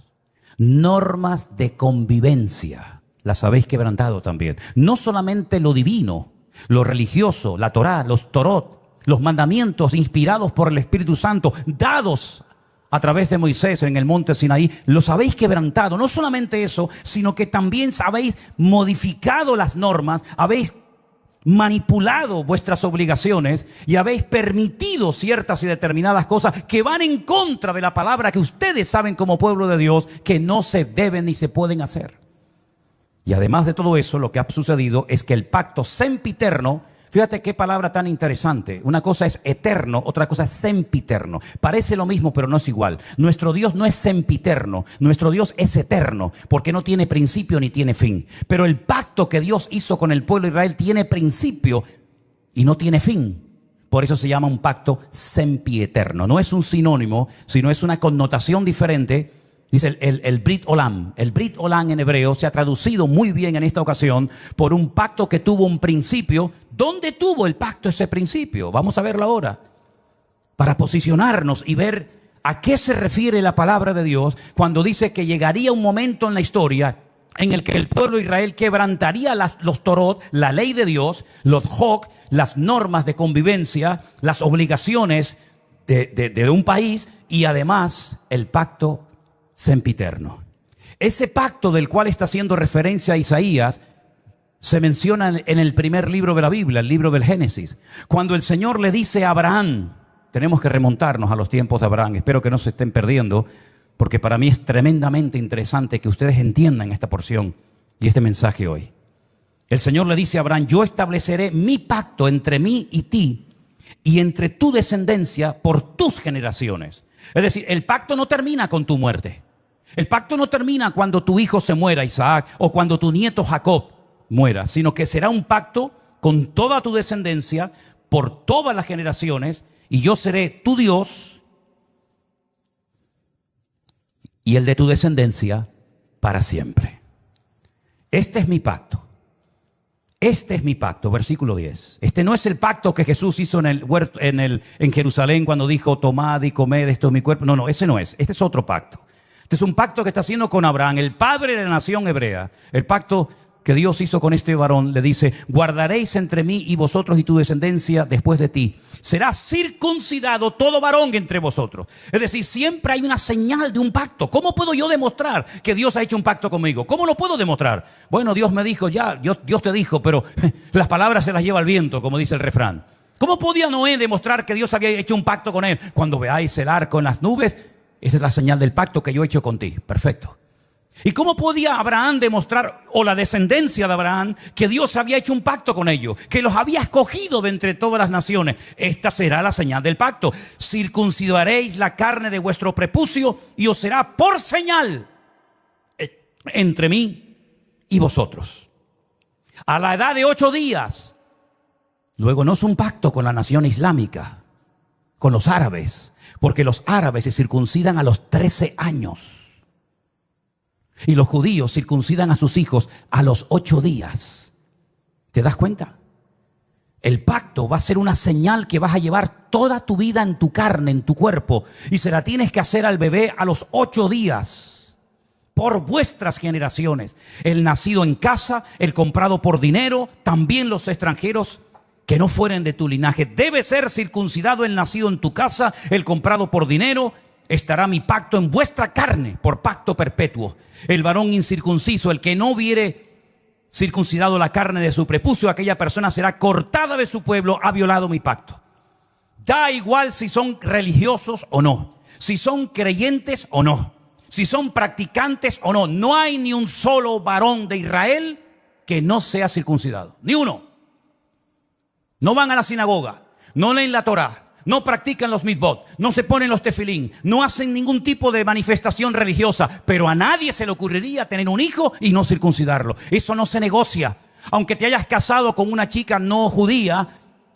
Speaker 1: normas de convivencia. Las habéis quebrantado también. No solamente lo divino, lo religioso, la Torá, los Torot, los mandamientos inspirados por el Espíritu Santo, dados a través de Moisés en el monte Sinaí, los habéis quebrantado. No solamente eso, sino que también habéis modificado las normas, habéis manipulado vuestras obligaciones y habéis permitido ciertas y determinadas cosas que van en contra de la palabra que ustedes saben como pueblo de Dios que no se deben ni se pueden hacer. Y además de todo eso, lo que ha sucedido es que el pacto sempiterno, fíjate qué palabra tan interesante. Una cosa es eterno, otra cosa es sempiterno. Parece lo mismo, pero no es igual. Nuestro Dios no es sempiterno, nuestro Dios es eterno, porque no tiene principio ni tiene fin. Pero el pacto que Dios hizo con el pueblo de Israel tiene principio y no tiene fin. Por eso se llama un pacto sempieterno. No es un sinónimo, sino es una connotación diferente. Dice el Brit Olam. El Brit Olam en hebreo se ha traducido muy bien en esta ocasión por un pacto que tuvo un principio. ¿Dónde tuvo el pacto ese principio? Vamos a verlo ahora, para posicionarnos y ver a qué se refiere la palabra de Dios cuando dice que llegaría un momento en la historia en el que el pueblo de Israel quebrantaría los Torot, la ley de Dios, los Hok, las normas de convivencia, las obligaciones de un país, y además el pacto sempiterno. Ese pacto del cual está haciendo referencia a Isaías se menciona en el primer libro de la Biblia, el libro del Génesis, cuando el Señor le dice a Abraham. Tenemos que remontarnos a los tiempos de Abraham. Espero que no se estén perdiendo, porque para mí es tremendamente interesante que ustedes entiendan esta porción y este mensaje hoy. El Señor le dice a Abraham: yo estableceré mi pacto entre mí y ti, y entre tu descendencia por tus generaciones. Es decir, el pacto no termina con tu muerte. El pacto no termina cuando tu hijo se muera, Isaac, o cuando tu nieto Jacob muera, sino que será un pacto con toda tu descendencia por todas las generaciones, y yo seré tu Dios y el de tu descendencia para siempre. Este es mi pacto. Este es mi pacto, versículo 10. Este no es el pacto que Jesús hizo en el huerto, en Jerusalén, cuando dijo: tomad y comed, esto es mi cuerpo. No, ese no es. Este es otro pacto. Este es un pacto que está haciendo con Abraham, el padre de la nación hebrea. El pacto que Dios hizo con este varón, le dice: guardaréis entre mí y vosotros y tu descendencia después de ti. Será circuncidado todo varón entre vosotros. Es decir, siempre hay una señal de un pacto. ¿Cómo puedo yo demostrar que Dios ha hecho un pacto conmigo? ¿Cómo lo puedo demostrar? Bueno, Dios me dijo, ya, Dios te dijo, pero las palabras se las lleva el viento, como dice el refrán. ¿Cómo podía Noé demostrar que Dios había hecho un pacto con él? Cuando veáis el arco en las nubes, esa es la señal del pacto que yo he hecho con ti. Perfecto. ¿Y cómo podía Abraham demostrar, o la descendencia de Abraham, que Dios había hecho un pacto con ellos, que los había escogido de entre todas las naciones? Esta será la señal del pacto: circuncidaréis la carne de vuestro prepucio y os será por señal entre mí y vosotros. A la edad de 8 días. Luego no es un pacto con la nación islámica, con los árabes, porque los árabes se circuncidan a los 13 años. Y los judíos circuncidan a sus hijos a los 8 días. ¿Te das cuenta? El pacto va a ser una señal que vas a llevar toda tu vida en tu carne, en tu cuerpo. Y se la tienes que hacer al bebé a los 8 días. Por vuestras generaciones. El nacido en casa, el comprado por dinero, también los extranjeros que no fueren de tu linaje. Debe ser circuncidado el nacido en tu casa, el comprado por dinero. Estará mi pacto en vuestra carne por pacto perpetuo. El varón incircunciso, el que no hubiere circuncidado la carne de su prepucio, aquella persona será cortada de su pueblo, ha violado mi pacto. Da igual si son religiosos o no, si son creyentes o no, si son practicantes o no. No hay ni un solo varón de Israel que no sea circuncidado, ni uno. No van a la sinagoga, no leen la Torá, no practican los mitzvot, no se ponen los tefilín, no hacen ningún tipo de manifestación religiosa, pero a nadie se le ocurriría tener un hijo y no circuncidarlo. Eso no se negocia. Aunque te hayas casado con una chica no judía,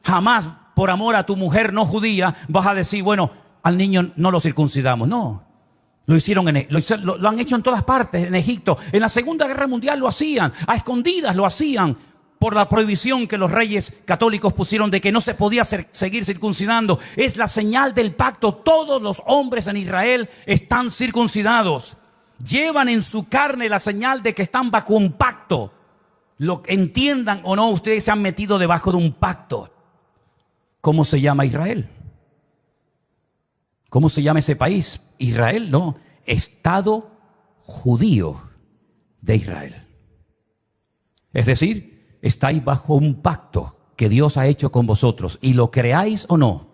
Speaker 1: jamás por amor a tu mujer no judía vas a decir, bueno, al niño no lo circuncidamos. No, lo hicieron lo han hecho en todas partes, en Egipto. En la Segunda Guerra Mundial lo hacían, a escondidas lo hacían, por la prohibición que los reyes católicos pusieron de que no se podía seguir circuncidando. Es la señal del pacto. Todos los hombres en Israel están circuncidados. Llevan en su carne la señal de que están bajo un pacto. Lo entiendan o no, ustedes se han metido debajo de un pacto. ¿Cómo se llama Israel? ¿Cómo se llama ese país? Israel, no. Estado judío de Israel. Es decir, estáis bajo un pacto que Dios ha hecho con vosotros, y lo creáis o no,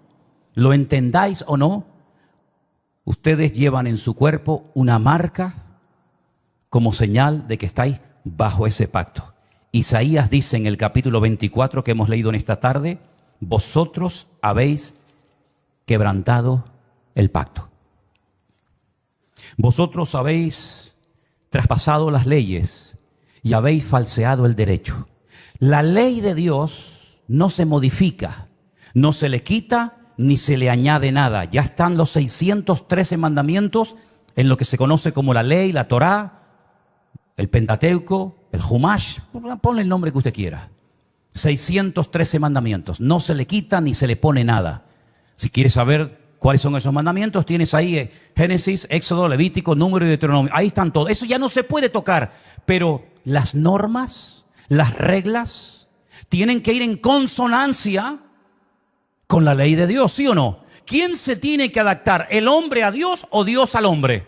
Speaker 1: lo entendáis o no, ustedes llevan en su cuerpo una marca como señal de que estáis bajo ese pacto. Isaías dice en el capítulo 24 que hemos leído en esta tarde: vosotros habéis quebrantado el pacto. Vosotros habéis traspasado las leyes y habéis falseado el derecho. La ley de Dios no se modifica, no se le quita ni se le añade nada. Ya están los 613 mandamientos en lo que se conoce como la ley, la Torá, el Pentateuco, el Humash, ponle el nombre que usted quiera. 613 mandamientos, no se le quita ni se le pone nada. Si quieres saber cuáles son esos mandamientos, tienes ahí Génesis, Éxodo, Levítico, Número y Deuteronomio. Ahí están todos. Eso ya no se puede tocar, pero las normas, las reglas tienen que ir en consonancia con la ley de Dios, ¿sí o no? ¿Quién se tiene que adaptar? ¿El hombre a Dios o Dios al hombre?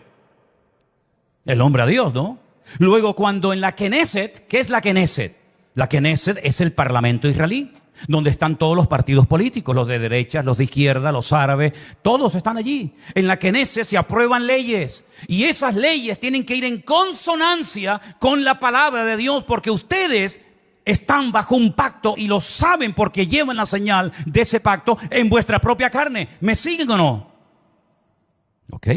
Speaker 1: El hombre a Dios, ¿no? Luego, cuando en la Knesset, ¿qué es la Knesset? La Knesset es el parlamento israelí, donde están todos los partidos políticos, los de derecha, los de izquierda, los árabes, todos están allí. En la Knesset se aprueban leyes, y esas leyes tienen que ir en consonancia con la palabra de Dios, porque ustedes están bajo un pacto y lo saben porque llevan la señal de ese pacto en vuestra propia carne. ¿Me siguen o no? Ok.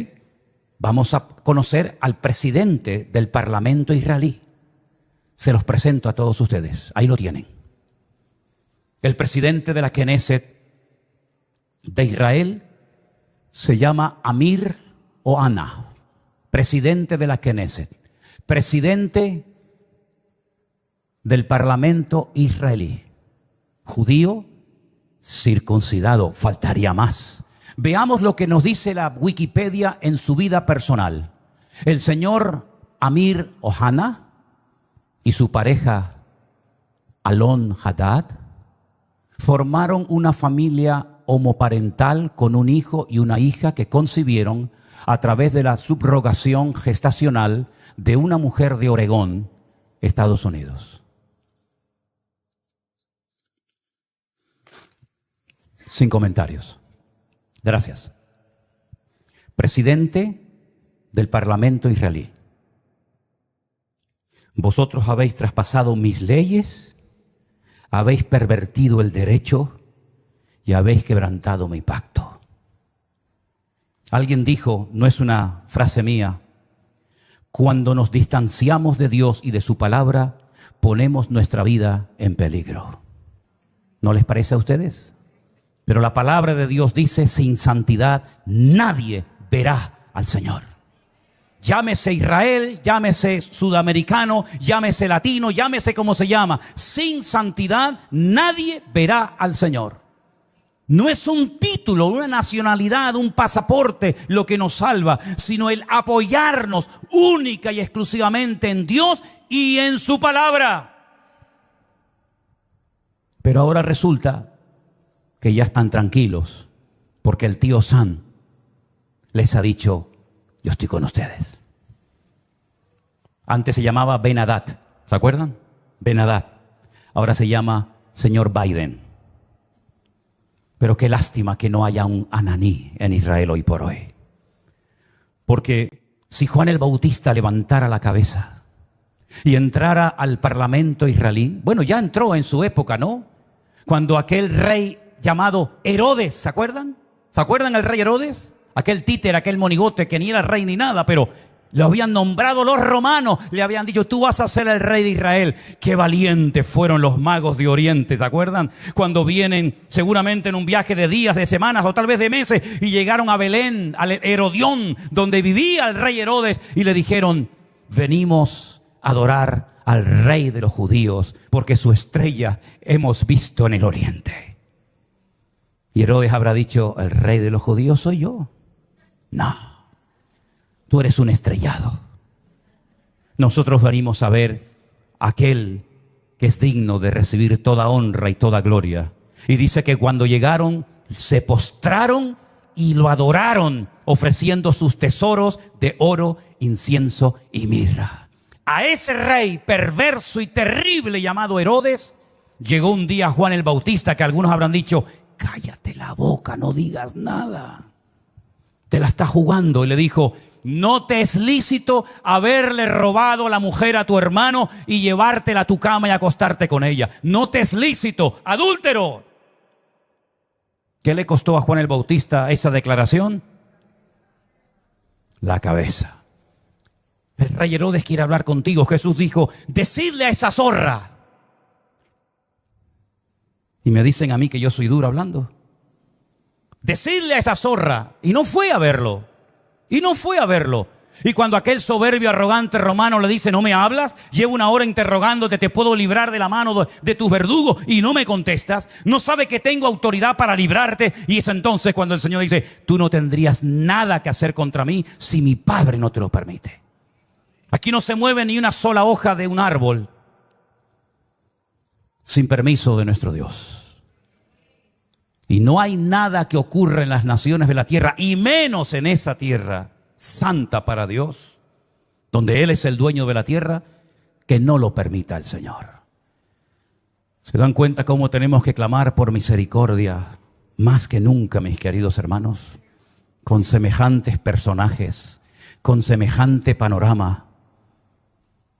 Speaker 1: Vamos a conocer al presidente del parlamento israelí. Se los presento a todos ustedes. Ahí lo tienen. El presidente de la Knesset de Israel se llama Amir Ohana, presidente de la Knesset, presidente del parlamento israelí, judío, circuncidado, faltaría más. Veamos lo que nos dice la Wikipedia en su vida personal. El señor Amir Ohana y su pareja Alon Hadad formaron una familia homoparental con un hijo y una hija que concibieron a través de la subrogación gestacional de una mujer de Oregón, Estados Unidos. Sin comentarios. Gracias. Presidente del Parlamento israelí. Vosotros habéis traspasado mis leyes, habéis pervertido el derecho y habéis quebrantado mi pacto. Alguien dijo, no es una frase mía, cuando nos distanciamos de Dios y de su palabra, ponemos nuestra vida en peligro. ¿No les parece a ustedes? Pero la palabra de Dios dice, sin santidad nadie verá al Señor. Llámese Israel, llámese sudamericano, llámese latino, llámese como se llama. Sin santidad nadie verá al Señor. No es un título, una nacionalidad, un pasaporte lo que nos salva, sino el apoyarnos única y exclusivamente en Dios y en su palabra. Pero ahora resulta que ya están tranquilos porque el tío Sam les ha dicho, yo estoy con ustedes. Antes se llamaba Ben Hadad, ¿se acuerdan? Ben Hadad. Ahora se llama señor Biden. Pero qué lástima que no haya un Ananí en Israel hoy por hoy. Porque si Juan el Bautista levantara la cabeza y entrara al parlamento israelí, bueno, ya entró en su época, ¿no? Cuando aquel rey llamado Herodes, ¿se acuerdan? ¿Se acuerdan el rey Herodes? Aquel títer, aquel monigote que ni era rey ni nada, pero lo habían nombrado los romanos, le habían dicho, tú vas a ser el rey de Israel. Qué valientes fueron los magos de Oriente, ¿se acuerdan? Cuando vienen seguramente en un viaje de días, de semanas o tal vez de meses y llegaron a Belén, al Herodión, donde vivía el rey Herodes y le dijeron, venimos a adorar al rey de los judíos porque su estrella hemos visto en el Oriente. Y Herodes habrá dicho, ¿el rey de los judíos soy yo? No, tú eres un estrellado. Nosotros venimos a ver a aquel que es digno de recibir toda honra y toda gloria. Y dice que cuando llegaron, se postraron y lo adoraron, ofreciendo sus tesoros de oro, incienso y mirra. A ese rey perverso y terrible llamado Herodes, llegó un día Juan el Bautista, que algunos habrán dicho, cállate la boca, no digas nada. Te la está jugando. Y le dijo, no te es lícito haberle robado la mujer a tu hermano y llevártela a tu cama y acostarte con ella. No te es lícito, adúltero. ¿Qué le costó a Juan el Bautista esa declaración? La cabeza. El rey Herodes quiere hablar contigo. Jesús dijo, decidle a esa zorra. Y me dicen a mí que yo soy duro hablando. Decidle a esa zorra. Y no fue a verlo. Y no fue a verlo. Y cuando aquel soberbio, arrogante romano le dice, ¿no me hablas? Llevo una hora interrogándote, te puedo librar de la mano de tus verdugos y no me contestas. No sabe que tengo autoridad para librarte. Y es entonces cuando el Señor dice, tú no tendrías nada que hacer contra mí si mi Padre no te lo permite. Aquí no se mueve ni una sola hoja de un árbol sin permiso de nuestro Dios. Y no hay nada que ocurra en las naciones de la tierra, y menos en esa tierra santa para Dios, donde Él es el dueño de la tierra, que no lo permita el Señor. ¿Se dan cuenta cómo tenemos que clamar por misericordia más que nunca, mis queridos hermanos? Con semejantes personajes, con semejante panorama,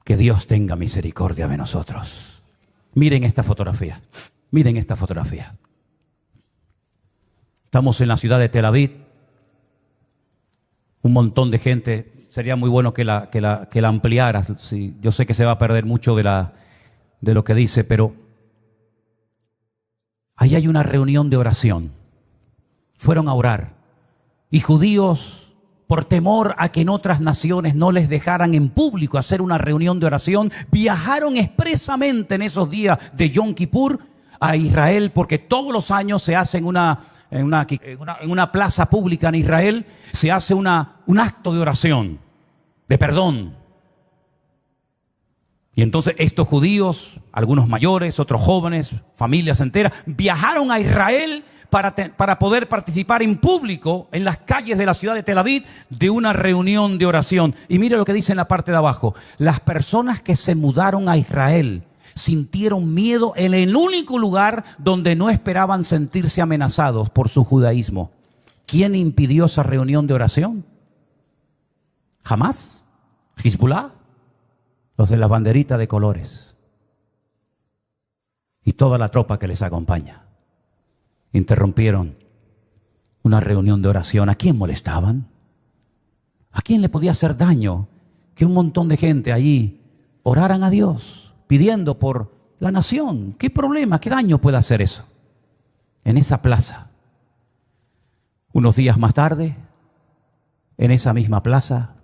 Speaker 1: que Dios tenga misericordia de nosotros. Miren esta fotografía, miren esta fotografía. Estamos en la ciudad de Tel Aviv, un montón de gente. Sería muy bueno que la ampliaras. Sí, yo sé que se va a perder mucho de lo que dice, pero ahí hay una reunión de oración. Fueron a orar y judíos, por temor a que en otras naciones no les dejaran en público hacer una reunión de oración, viajaron expresamente en esos días de Yom Kippur a Israel, porque todos los años se hace en una plaza pública en Israel, se hace un acto de oración, de perdón. Y entonces estos judíos, algunos mayores, otros jóvenes, familias enteras, viajaron a Israel para poder participar en público en las calles de la ciudad de Tel Aviv de una reunión de oración. Y mire lo que dice en la parte de abajo. Las personas que se mudaron a Israel sintieron miedo en el único lugar donde no esperaban sentirse amenazados por su judaísmo. ¿Quién impidió esa reunión de oración? ¿Jamás? ¿Hezbollah? Los de la banderita de colores y toda la tropa que les acompaña interrumpieron una reunión de oración. ¿A quién molestaban? ¿A quién le podía hacer daño que un montón de gente allí oraran a Dios pidiendo por la nación? ¿Qué problema, qué daño puede hacer eso? En esa plaza, unos días más tarde, en esa misma plaza,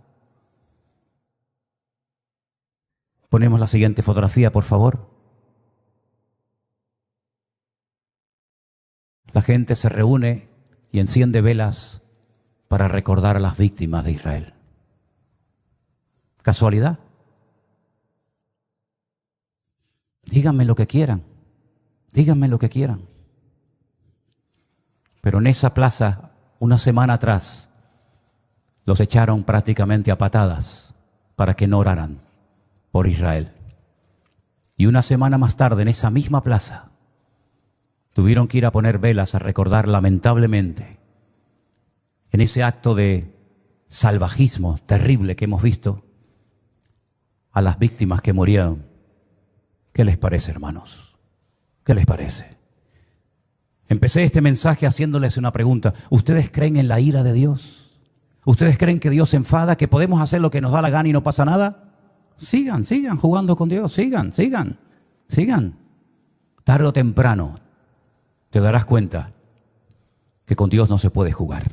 Speaker 1: ponemos la siguiente fotografía, por favor. La gente se reúne y enciende velas para recordar a las víctimas de Israel. ¿Casualidad? Díganme lo que quieran. Díganme lo que quieran. Pero en esa plaza, una semana atrás, los echaron prácticamente a patadas para que no oraran por Israel. Y una semana más tarde, en esa misma plaza, tuvieron que ir a poner velas a recordar lamentablemente, en ese acto de salvajismo terrible que hemos visto, a las víctimas que murieron. ¿Qué les parece, hermanos? ¿Qué les parece? Empecé este mensaje haciéndoles una pregunta. ¿Ustedes creen en la ira de Dios? ¿Ustedes creen que Dios se enfada, que podemos hacer lo que nos da la gana y no pasa nada? Sigan jugando con Dios, sigan. Tarde o temprano te darás cuenta que con Dios no se puede jugar.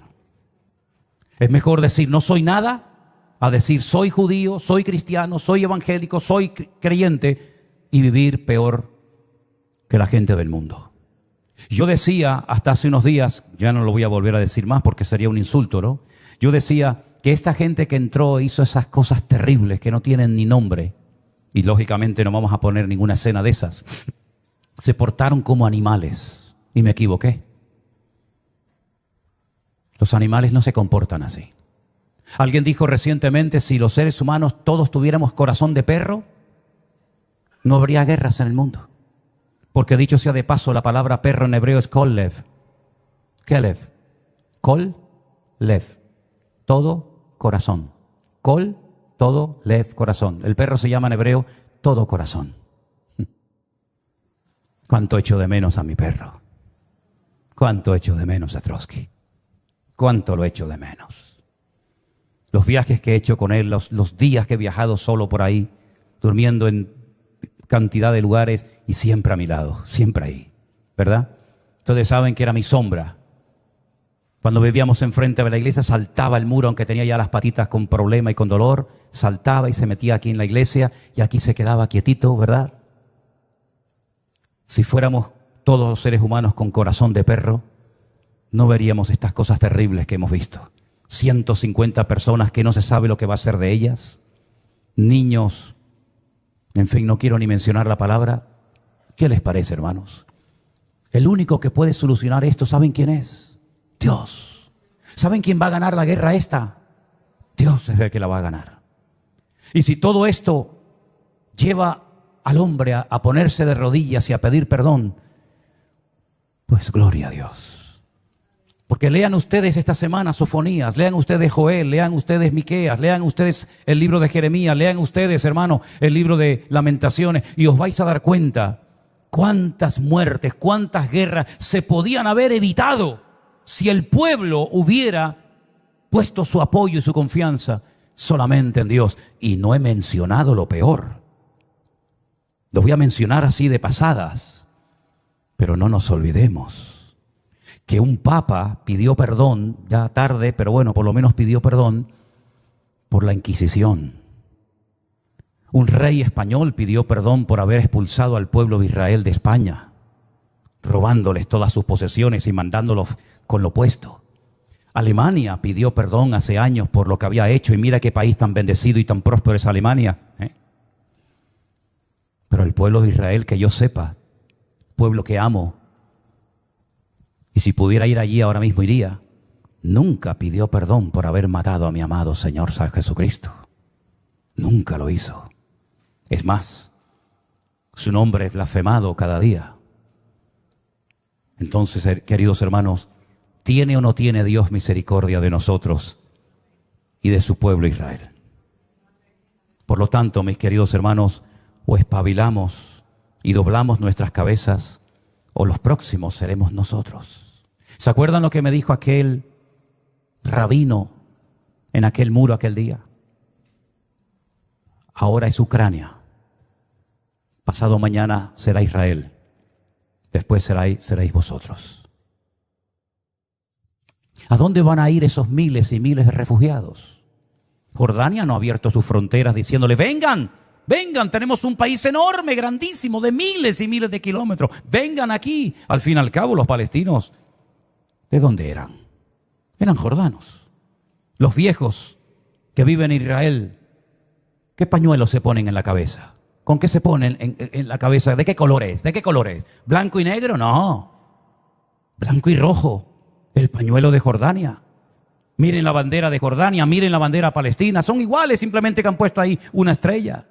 Speaker 1: Es mejor decir no soy nada a decir soy judío, soy cristiano, soy evangélico, soy creyente y vivir peor que la gente del mundo. Yo decía hasta hace unos días, ya no lo voy a volver a decir más porque sería un insulto, ¿no? Yo decía que esta gente que entró hizo esas cosas terribles que no tienen ni nombre, y lógicamente no vamos a poner ninguna escena de esas, se portaron como animales, y me equivoqué. Los animales no se comportan así. Alguien dijo recientemente, si los seres humanos todos tuviéramos corazón de perro, no habría guerras en el mundo. Porque dicho sea de paso, la palabra perro en hebreo es kol-lev. Kelev. Kol-lev. Todo corazón. Kol, todo, lev, corazón. El perro se llama en hebreo todo corazón. ¿Cuánto echo de menos a mi perro? ¿Cuánto echo de menos a Trotsky? ¿Cuánto lo echo de menos? Los viajes que he hecho con él, los días que he viajado solo por ahí, durmiendo en cantidad de lugares y siempre a mi lado, siempre ahí, ¿verdad? Ustedes saben que era mi sombra. Cuando vivíamos enfrente de la iglesia, saltaba el muro, aunque tenía ya las patitas con problema y con dolor, saltaba y se metía aquí en la iglesia y aquí se quedaba quietito, ¿verdad? Si fuéramos todos los seres humanos con corazón de perro, no veríamos estas cosas terribles que hemos visto. 150 personas que no se sabe lo que va a ser de ellas, niños, en fin, no quiero ni mencionar la palabra. ¿Qué les parece, hermanos? El único que puede solucionar esto, ¿saben quién es? Dios. ¿Saben quién va a ganar la guerra esta? Dios es el que la va a ganar. Y si todo esto lleva al hombre a ponerse de rodillas y a pedir perdón, pues gloria a Dios. Porque lean ustedes esta semana Sofonías, lean ustedes Joel, lean ustedes Miqueas, lean ustedes el libro de Jeremías, lean ustedes, hermano, el libro de Lamentaciones, y os vais a dar cuenta cuántas muertes, cuántas guerras se podían haber evitado si el pueblo hubiera puesto su apoyo y su confianza solamente en Dios. Y no he mencionado lo peor. Lo voy a mencionar así de pasadas. Pero no nos olvidemos que un papa pidió perdón, ya tarde, pero bueno, por lo menos pidió perdón por la Inquisición. Un rey español pidió perdón por haber expulsado al pueblo de Israel de España, robándoles todas sus posesiones y mandándolos con lo puesto. Alemania pidió perdón hace años por lo que había hecho, y mira qué país tan bendecido y tan próspero es Alemania, ¿eh? Pero el pueblo de Israel, que yo sepa, pueblo que amo, y si pudiera ir allí ahora mismo iría, nunca pidió perdón por haber matado a mi amado Señor San Jesucristo. Nunca lo hizo. Es más, su nombre es blasfemado cada día. Entonces, queridos hermanos, ¿tiene o no tiene Dios misericordia de nosotros y de su pueblo Israel? Por lo tanto, mis queridos hermanos, o espabilamos y doblamos nuestras cabezas, o los próximos seremos nosotros. ¿Se acuerdan lo que me dijo aquel rabino en aquel muro aquel día? Ahora es Ucrania, pasado mañana será Israel, después seréis vosotros. ¿A dónde van a ir esos miles y miles de refugiados? Jordania no ha abierto sus fronteras diciéndole: vengan, vengan, tenemos un país enorme, grandísimo, de miles y miles de kilómetros, vengan aquí. Al fin y al cabo, los palestinos, ¿de dónde eran? Eran jordanos. Los viejos que viven en Israel, ¿qué pañuelos se ponen en la cabeza? ¿Con qué se ponen en la cabeza? ¿De qué color es? ¿De qué color es? ¿Blanco y negro? No. Blanco y rojo. El pañuelo de Jordania. Miren la bandera de Jordania, miren la bandera palestina. Son iguales, simplemente que han puesto ahí una estrella.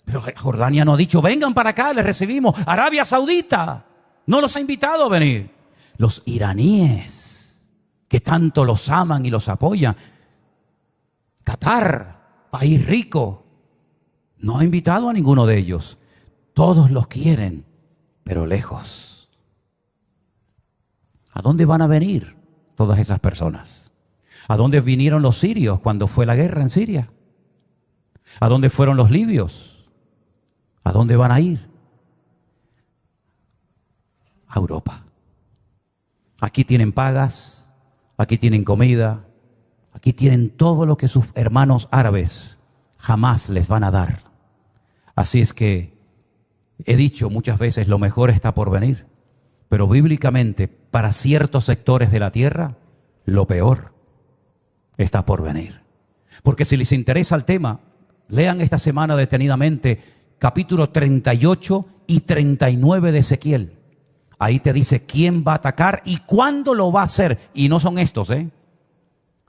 Speaker 1: Pero Jordania no ha dicho: vengan para acá, les recibimos. Arabia Saudita no los ha invitado a venir. Los iraníes, que tanto los aman y los apoyan. Qatar, país rico, no ha invitado a ninguno de ellos. Todos los quieren, pero lejos. ¿A dónde van a venir todas esas personas? ¿A dónde vinieron los sirios cuando fue la guerra en Siria? ¿A dónde fueron los libios? ¿A dónde van a ir? A Europa. Aquí tienen pagas, aquí tienen comida, aquí tienen todo lo que sus hermanos árabes jamás les van a dar. Así es que he dicho muchas veces: lo mejor está por venir. Pero bíblicamente, para ciertos sectores de la tierra, lo peor está por venir. Porque si les interesa el tema, lean esta semana detenidamente capítulo 38 y 39 de Ezequiel. Ahí te dice quién va a atacar y cuándo lo va a hacer. Y no son estos,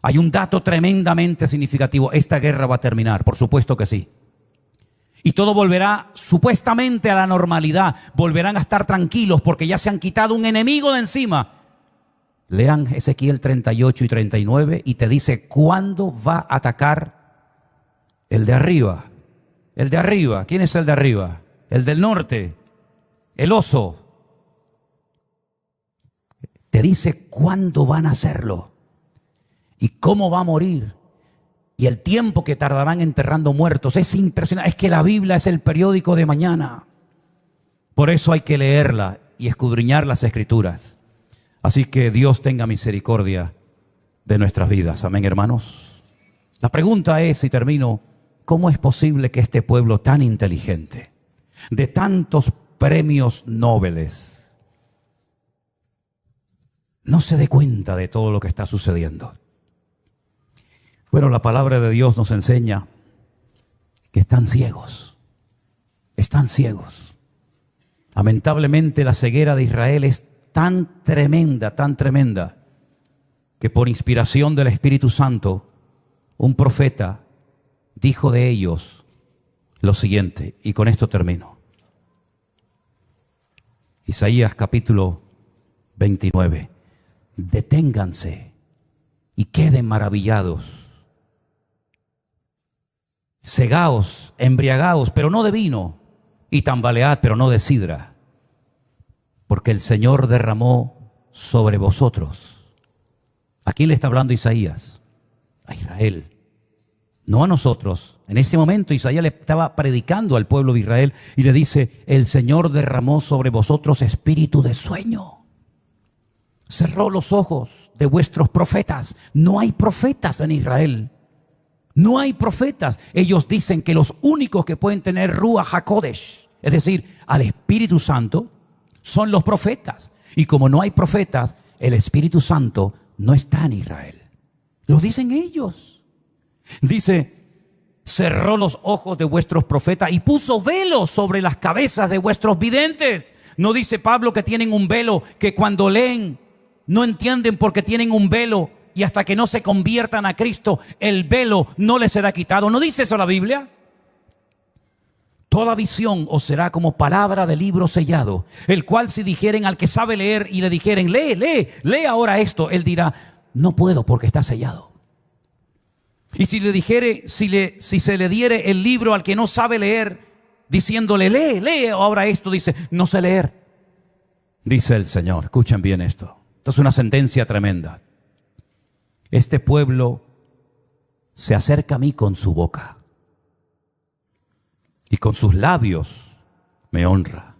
Speaker 1: Hay un dato tremendamente significativo: esta guerra va a terminar, por supuesto que sí. Y todo volverá supuestamente a la normalidad. Volverán a estar tranquilos porque ya se han quitado un enemigo de encima. Lean Ezequiel 38 y 39 y te dice cuándo va a atacar el de arriba. El de arriba, ¿quién es el de arriba? El del norte, el oso. Te dice cuándo van a hacerlo y cómo va a morir y el tiempo que tardarán enterrando muertos. Es impresionante. Es que la Biblia es el periódico de mañana. Por eso hay que leerla y escudriñar las Escrituras. Así que Dios tenga misericordia de nuestras vidas. Amén, hermanos. La pregunta es, y termino: ¿cómo es posible que este pueblo tan inteligente, de tantos premios Nobel, no se dé cuenta de todo lo que está sucediendo? Bueno, la palabra de Dios nos enseña que están ciegos. Están ciegos. Lamentablemente la ceguera de Israel es tan tremenda, que por inspiración del Espíritu Santo, un profeta dijo de ellos lo siguiente, y con esto termino. Isaías capítulo 29. Deténganse y queden maravillados. Cegaos, embriagaos, pero no de vino, y tambalead, pero no de sidra. Porque el Señor derramó sobre vosotros. ¿A quién le está hablando Isaías? A Israel. No a nosotros. En ese momento Isaías le estaba predicando al pueblo de Israel y le dice: el Señor derramó sobre vosotros espíritu de sueño. Cerró los ojos de vuestros profetas. No hay profetas en Israel. No hay profetas. Ellos dicen que los únicos que pueden tener Ruach HaKodesh, es decir, al Espíritu Santo, son los profetas. Y como no hay profetas, el Espíritu Santo no está en Israel. Lo dicen ellos. Dice: cerró los ojos de vuestros profetas y puso velos sobre las cabezas de vuestros videntes. ¿No dice Pablo que tienen un velo que cuando leen no entienden porque tienen un velo y hasta que no se conviertan a Cristo el velo no les será quitado? ¿No dice eso la Biblia? Toda visión os será como palabra de libro sellado, el cual si dijeren al que sabe leer y le dijeren lee ahora esto, él dirá no puedo porque está sellado. Y si le dijere, si se le diere el libro al que no sabe leer, diciéndole lee ahora esto, dice no sé leer. Dice el Señor, escuchen bien esto. Esto es una sentencia tremenda. Este pueblo se acerca a mí con su boca y con sus labios me honra,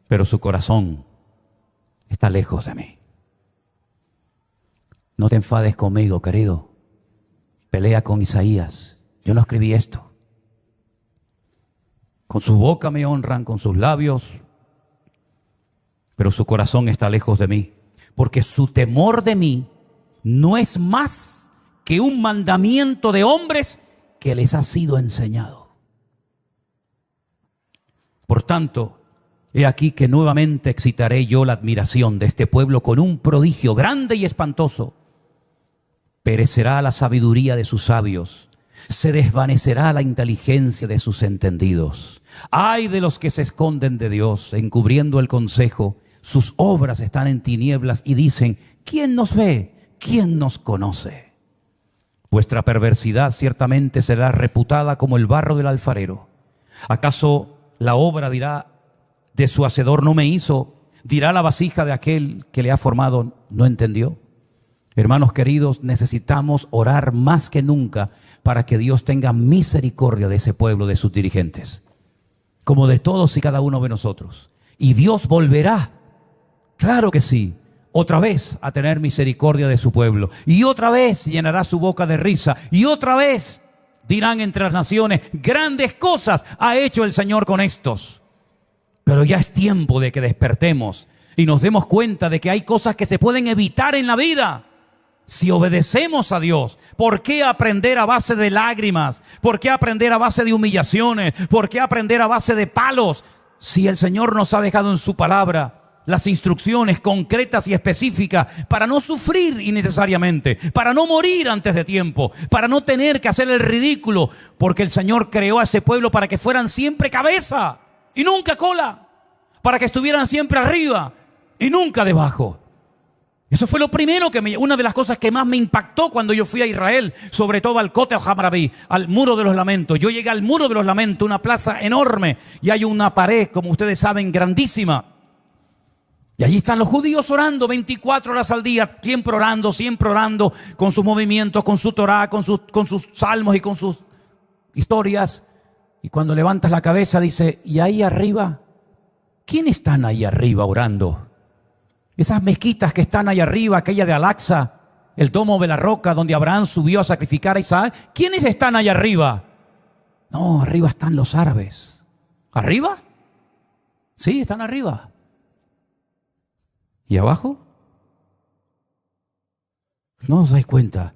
Speaker 1: pero su corazón está lejos de mí. No te enfades conmigo, querido. Pelea con Isaías. Yo no escribí esto. Con su boca me honran, con sus labios, pero su corazón está lejos de mí, porque su temor de mí no es más que un mandamiento de hombres que les ha sido enseñado. Por tanto, he aquí que nuevamente excitaré yo la admiración de este pueblo con un prodigio grande y espantoso. Perecerá la sabiduría de sus sabios, se desvanecerá la inteligencia de sus entendidos. Ay de los que se esconden de Dios, encubriendo el consejo. Sus obras están en tinieblas y dicen, ¿quién nos ve? ¿Quién nos conoce? Vuestra perversidad ciertamente será reputada como el barro del alfarero. ¿Acaso la obra dirá de su hacedor no me hizo? ¿Dirá la vasija de aquel que le ha formado no entendió? Hermanos queridos, necesitamos orar más que nunca para que Dios tenga misericordia de ese pueblo, de sus dirigentes, como de todos y cada uno de nosotros. Y Dios volverá, claro que sí, otra vez a tener misericordia de su pueblo. Y otra vez llenará su boca de risa. Y otra vez dirán entre las naciones, grandes cosas ha hecho el Señor con estos. Pero ya es tiempo de que despertemos y nos demos cuenta de que hay cosas que se pueden evitar en la vida si obedecemos a Dios. ¿Por qué aprender a base de lágrimas? ¿Por qué aprender a base de humillaciones? ¿Por qué aprender a base de palos? Si el Señor nos ha dejado en su palabra las instrucciones concretas y específicas para no sufrir innecesariamente, para no morir antes de tiempo, para no tener que hacer el ridículo, porque el Señor creó a ese pueblo para que fueran siempre cabeza y nunca cola, para que estuvieran siempre arriba y nunca debajo. Eso fue lo primero una de las cosas que más me impactó cuando yo fui a Israel, sobre todo al Kotel HaMaraví, al Muro de los Lamentos. Yo llegué al Muro de los Lamentos, una plaza enorme, y hay una pared, como ustedes saben, grandísima. Y allí están los judíos orando 24 horas al día, siempre orando, con sus movimientos, con su Torah, con sus salmos y con sus historias. Y cuando levantas la cabeza dice, ¿y ahí arriba? ¿Quiénes están ahí arriba orando? Esas mezquitas que están ahí arriba, aquella de Al-Aqsa, el domo de la roca donde Abraham subió a sacrificar a Isaac. ¿Quiénes están ahí arriba? No, arriba están los árabes. ¿Arriba? Sí, están arriba. ¿Y abajo? ¿No os dais cuenta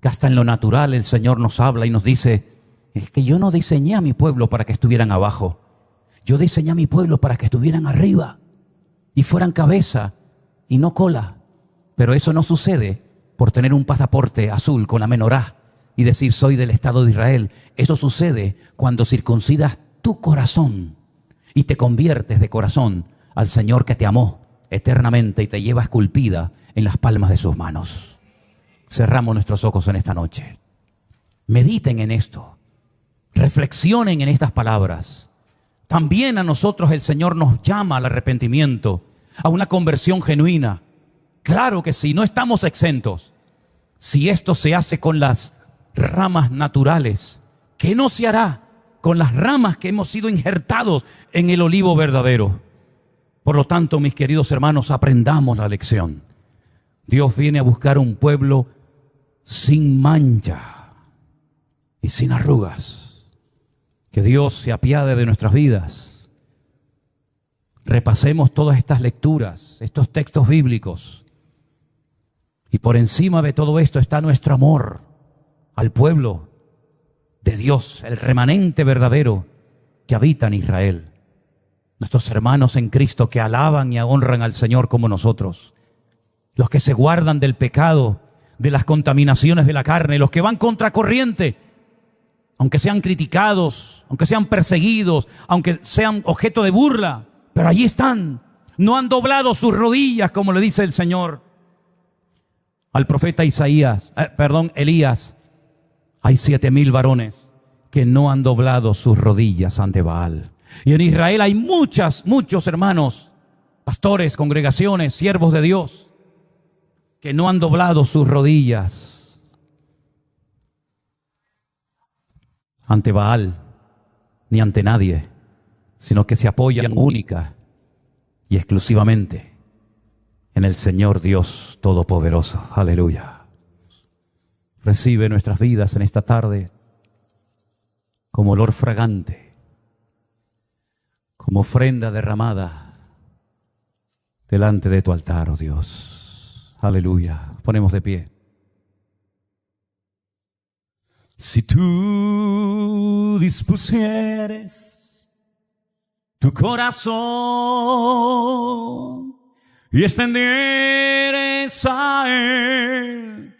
Speaker 1: que hasta en lo natural el Señor nos habla y nos dice, es que yo no diseñé a mi pueblo para que estuvieran abajo. Yo diseñé a mi pueblo para que estuvieran arriba y fueran cabeza y no cola. Pero eso no sucede por tener un pasaporte azul con la menorá y decir soy del Estado de Israel. Eso sucede cuando circuncidas tu corazón y te conviertes de corazón al Señor que te amó eternamente y te lleva esculpida en las palmas de sus manos. Cerramos nuestros ojos en esta noche. Mediten en esto. Reflexionen en estas palabras. También a nosotros el Señor nos llama al arrepentimiento, a una conversión genuina. Claro que sí, no estamos exentos. Si esto se hace con las ramas naturales, ¿qué no se hará con las ramas que hemos sido injertados en el olivo verdadero? Por lo tanto, mis queridos hermanos, aprendamos la lección. Dios viene a buscar un pueblo sin mancha y sin arrugas. Que Dios se apiade de nuestras vidas. Repasemos todas estas lecturas, estos textos bíblicos. Y por encima de todo esto está nuestro amor al pueblo de Dios, el remanente verdadero que habita en Israel. Nuestros hermanos en Cristo que alaban y honran al Señor como nosotros. Los que se guardan del pecado, de las contaminaciones de la carne, los que van contra corriente, aunque sean criticados, aunque sean perseguidos, aunque sean objeto de burla, pero allí están. No han doblado sus rodillas, como le dice el Señor al profeta Elías. Hay 7,000 varones que no han doblado sus rodillas ante Baal. Y en Israel hay muchos hermanos, pastores, congregaciones, siervos de Dios, que no han doblado sus rodillas ante Baal, ni ante nadie, sino que se apoyan única y exclusivamente en el Señor Dios Todopoderoso. Aleluya. Recibe nuestras vidas en esta tarde como olor fragante, como ofrenda derramada delante de tu altar, oh Dios. Aleluya. Ponemos de pie. Si tú dispusieres tu corazón y extendieres a Él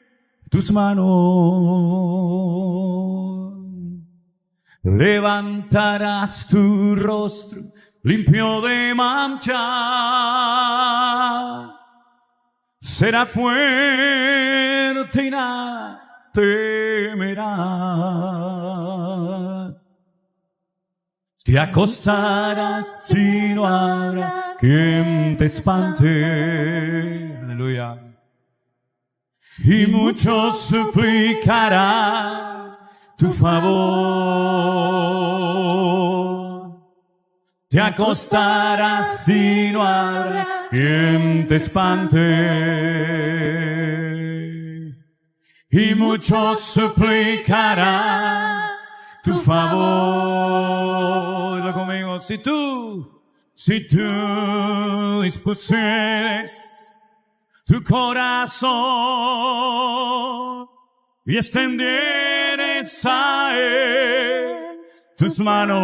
Speaker 1: tus manos, levantarás tu rostro limpio de mancha. Será fuerte y nada temerá. Te acostarás y no habrá quien te espante. Aleluya. Y muchos suplicarán tu favor. Te acostarás y no habrá quien te espante. Y muchos suplicarán tu favor. Dilo conmigo. Si tú dispusieres tu corazón y extendieres a Él tus manos,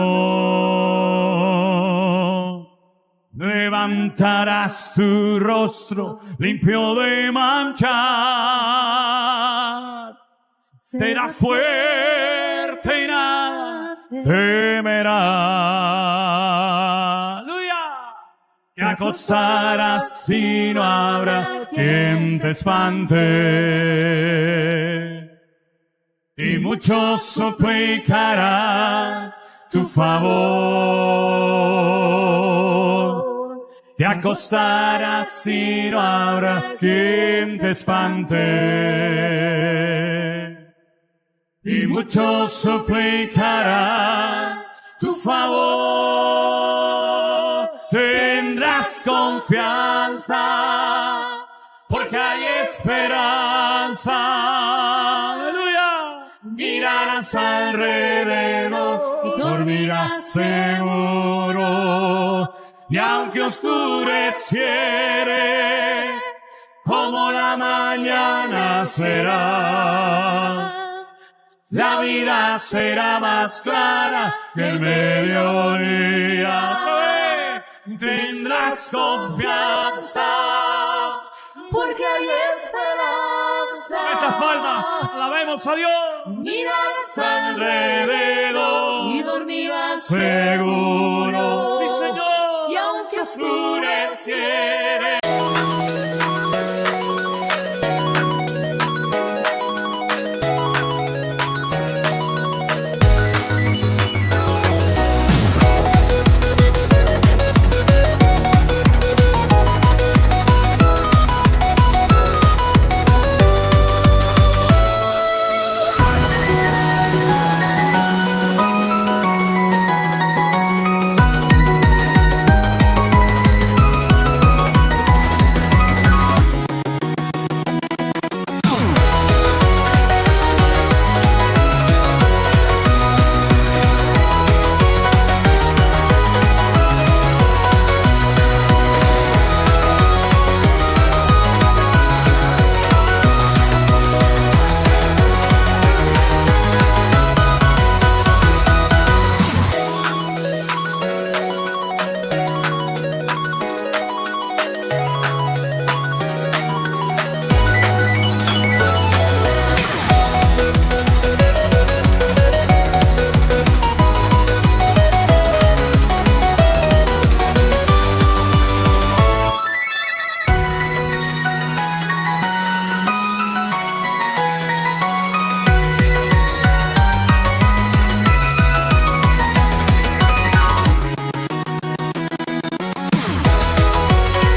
Speaker 1: levantarás tu rostro limpio de mancha. Será fuerte y nada temerá. ¡Aleluya! Te acostarás y no habrá quien te espante. Y muchos suplicarán tu favor. Te acostarás y no habrá quien te espante. Y muchos suplicarán tu favor. Tendrás confianza, porque hay esperanza. Aleluya. Mirarás alrededor y dormirás seguro. Y aunque oscureciere, como la mañana será, la vida será más clara que el mediodía. Tendrás confianza, porque hay esperanza. Esas palmas, alabemos a Dios. Mirarás alrededor y dormirás seguro. Sí, Señor. Y aunque oscureciere,